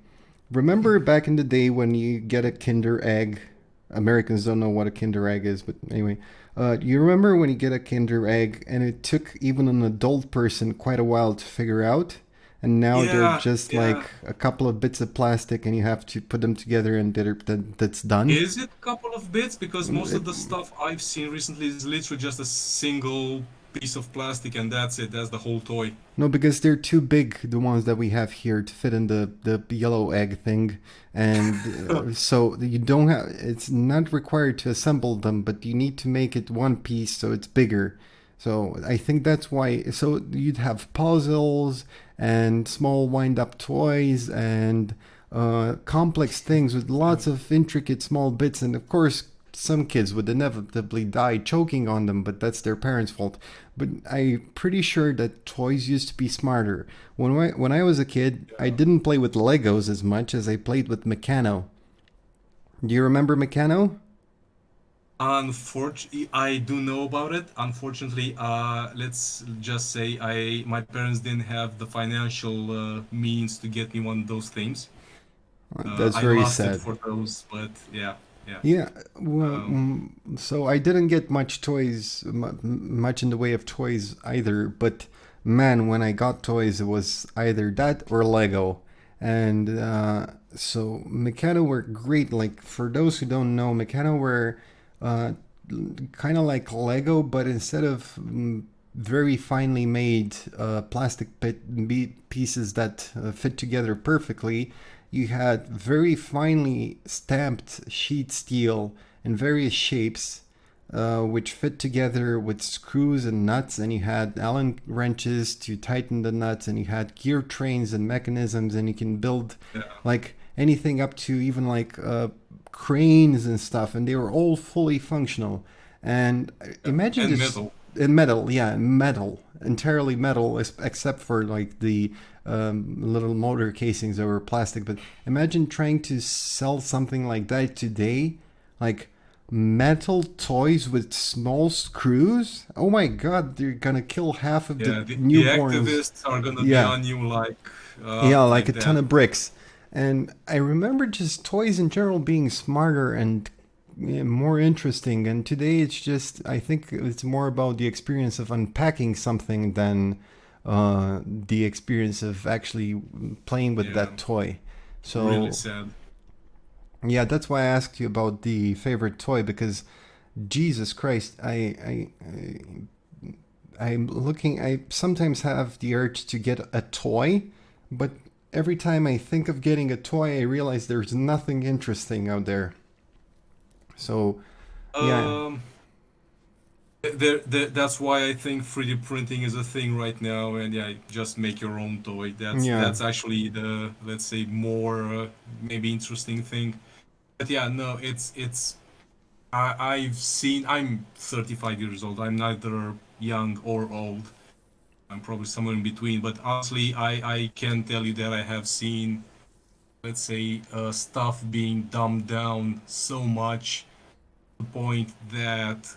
Remember back in the day when you get a Kinder Egg? Americans don't know what a Kinder Egg is, but anyway, you remember when you get a Kinder Egg and it took even an adult person quite a while to figure out, and now they're yeah, just yeah. like a couple of bits of plastic and you have to put them together and that's done. Is it a couple of bits? Because most It, of the stuff I've seen recently is literally just a single piece of plastic, and that's it. That's the whole toy. no, because they're too big, the ones that we have here, to fit in the yellow egg thing, and so you don't have. It's not required to assemble them, but you need to make it one piece so it's bigger. So I think that's why. So you'd have puzzles and small wind-up toys and complex things with lots of intricate small bits, and of course some kids would inevitably die choking on them, but that's their parents' fault. But I'm pretty sure that toys used to be smarter. When I was a kid, I didn't play with Legos as much as I played with Meccano. Do you remember Meccano? Unfortunately, I do know about it. Unfortunately, let's just say my parents didn't have the financial means to get me one of those things. That's I very lusted sad. for those, but yeah, yeah. Yeah, well, Um, so I didn't get much toys, much in the way of toys either. But man, when I got toys, it was either that or Lego. And so Meccano were great. Like for those who don't know, Meccano were uh, kind of like Lego, but instead of very finely made plastic pieces that fit together perfectly, you had very finely stamped sheet steel in various shapes, which fit together with screws and nuts, and you had Allen wrenches to tighten the nuts, and you had gear trains and mechanisms, and you can build yeah, like anything up to even like cranes and stuff, and they were all fully functional. And yeah. imagine And just metal. in metal, yeah, metal, entirely metal, except for like the little motor casings that were plastic. But imagine trying to sell something like that today, like metal toys with small screws. Oh my God, they're gonna kill half of the Yeah, the newborns. activists are gonna be Yeah, on you yeah, like like a ton that. of bricks. And I remember just toys in general being smarter and more interesting. And today it's just, I think it's more about the experience of unpacking something than the experience of actually playing with Yeah, that toy. really So, sad. yeah, that's why I asked you about the favorite toy because Jesus Christ, I'm looking. I sometimes have the urge to get a toy, but every time I think of getting a toy, I realize there's nothing interesting out there. So, yeah, Um, that's why I think 3D printing is a thing right now, and yeah, just make your own toy. yeah, That's actually the, let's say, more maybe interesting thing. But yeah, no, it's I've seen. I'm 35 years old. I'm neither young or old. I'm probably somewhere in between. But honestly, I can tell you that I have seen, let's say, stuff being dumbed down so much to the point that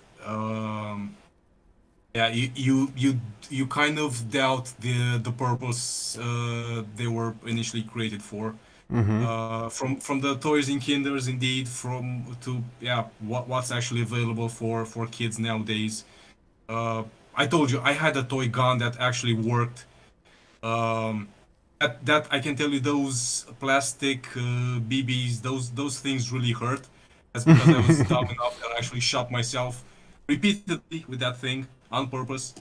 yeah, you kind of doubt the purpose they were initially created for. mm-hmm, From the toys in kinders, indeed, from to yeah, what's actually available for kids nowadays. Uh, I told you I had a toy gun that actually worked. Um, that I can tell you, those plastic BBs, those things really hurt. That's because I was dumb enough that I actually shot myself repeatedly with that thing on purpose.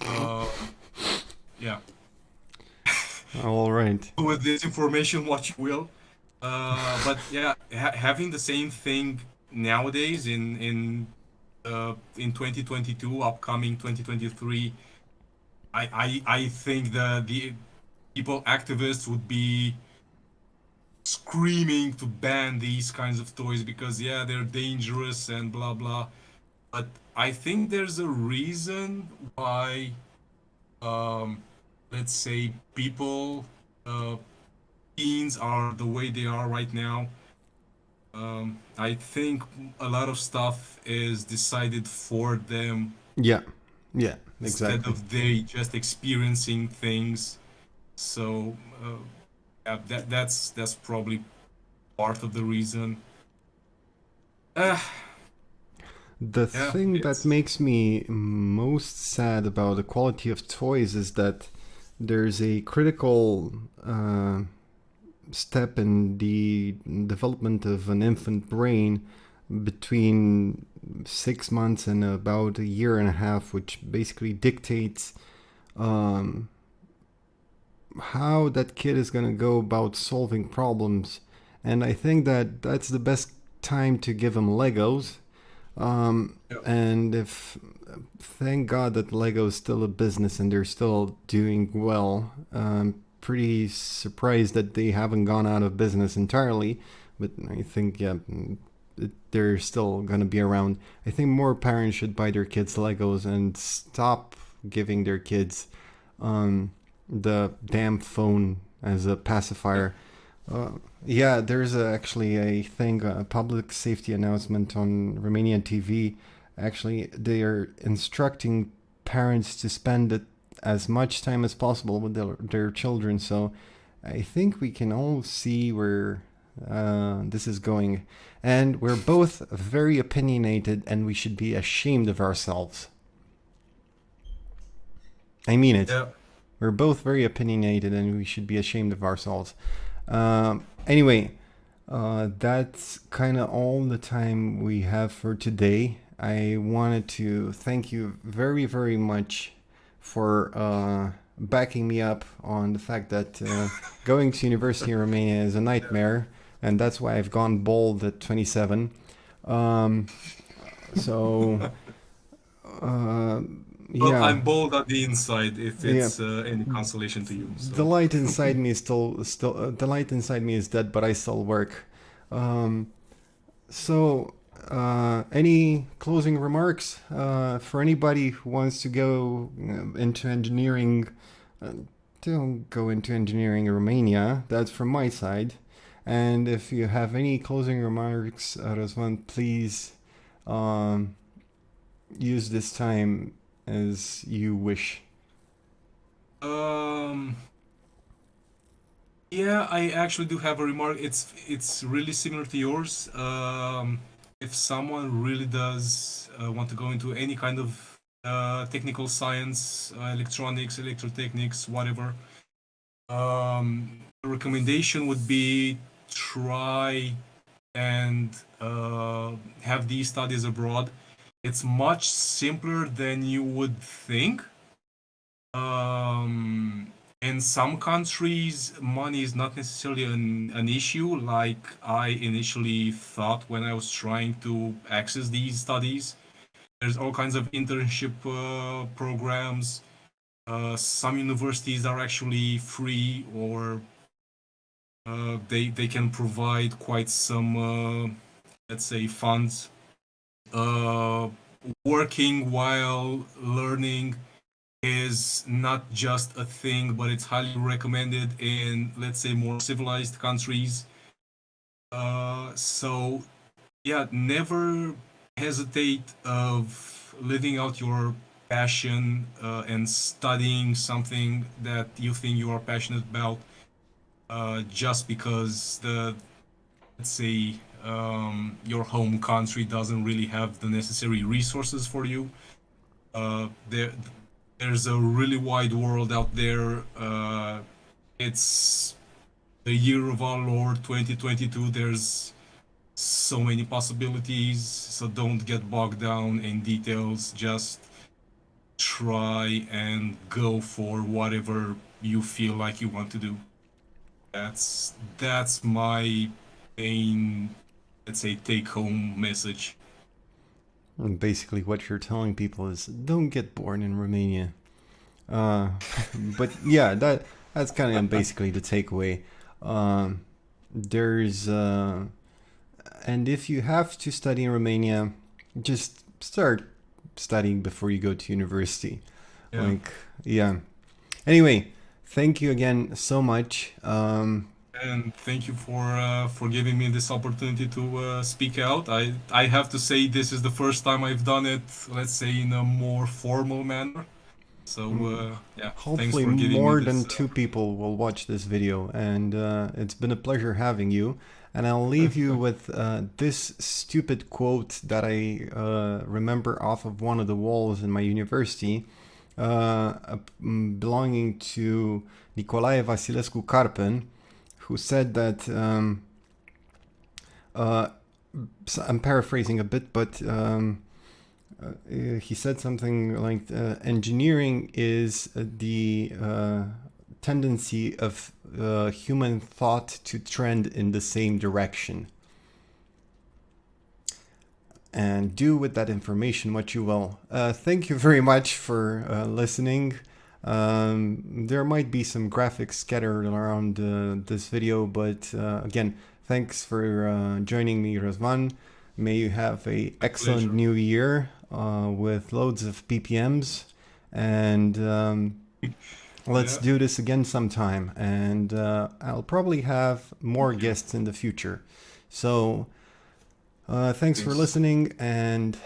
Um, yeah, all right, with this information, what you will. But yeah, having the same thing nowadays in 2022, upcoming 2023, I think the people activists would be screaming to ban these kinds of toys because yeah, they're dangerous and blah blah. But I think there's a reason why, um, let's say, people, uh, teens are the way they are right now. I think a lot of stuff is decided for them yeah, yeah, instead exactly. of they just experiencing things. So yeah, that's probably part of the reason. Uh, The yeah, thing that it's makes me most sad about the quality of toys is that there's a critical step in the development of an infant brain between 6 months and about a year and a half, which basically dictates um, how that kid is going to go about solving problems. And I think that that's the best time to give him Legos. yeah. And if thank God that Lego is still a business and they're still doing well. Pretty surprised that they haven't gone out of business entirely, but I think yeah, they're still gonna be around. I think more parents should buy their kids Legos and stop giving their kids the damn phone as a pacifier. Yeah, there's actually a thing, a public safety announcement on Romanian TV. Actually, they are instructing parents to spend as much time as possible with their children. So I think we can all see where this is going. And we're both very opinionated, and we should be ashamed of ourselves. I mean it. Yeah. We're both very opinionated, and we should be ashamed of ourselves. Anyway, that's kind of all the time we have for today. I wanted to thank you very, very much for backing me up on the fact that going to university in Romania is a nightmare, and that's why I've gone bald at 27. So, Well, yeah. I'm bold on the inside, if it's any consolation to you. So. The light inside me is still the light inside me is dead, but I still work. So, any closing remarks for anybody who wants to go into engineering? Don't go into engineering in Romania. That's from my side. And if you have any closing remarks, Razvan, please use this time as you wish. Yeah, I actually do have a remark. It's really similar to yours. If someone really does want to go into any kind of technical science, electronics, electrotechnics, whatever, the recommendation would be try and have these studies abroad. It's much simpler than you would think. In some countries, money is not necessarily an issue, like I initially thought when I was trying to access these studies. There's all kinds of internship programs. Some universities are actually free, or they can provide quite some, let's say, funds. Working while learning is not just a thing, but it's highly recommended in, let's say, more civilized countries. So yeah, never hesitate of living out your passion and studying something that you think you are passionate about. Just because let's say, your home country doesn't really have the necessary resources for you. There's a really wide world out there. It's the year of our Lord 2022. There's so many possibilities, so don't get bogged down in details. Just try and go for whatever you feel like you want to do. That's my main, let's say, take home message. And basically, what you're telling people is don't get born in Romania. But yeah, that's kind of basically the takeaway. There's and if you have to study in Romania, just start studying before you go to university. Yeah. Like, yeah. Anyway, thank you again so much. And thank you for giving me this opportunity to speak out. I have to say this is the first time I've done it, let's say, in a more formal manner. So yeah, thanks Hopefully for giving more me than this. two people will watch this video, and it's been a pleasure having you. And I'll leave you with this stupid quote that I remember off of one of the walls in my university, belonging to Nicolae Vasilescu Carpen, who said that, so I'm paraphrasing a bit, but he said something like engineering is the tendency of human thought to trend in the same direction. And do with that information what you will. Thank you very much for listening. There might be some graphics scattered around this video, but again, thanks for joining me, Razvan. May you have a excellent Pleasure. new year with loads of PPMs, and let's Yeah. do this again sometime. And I'll probably have more Thank you. guests in the future. So thanks for Thanks. listening, and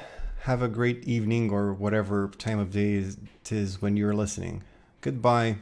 have a great evening or whatever time of day it is when you're listening. Goodbye.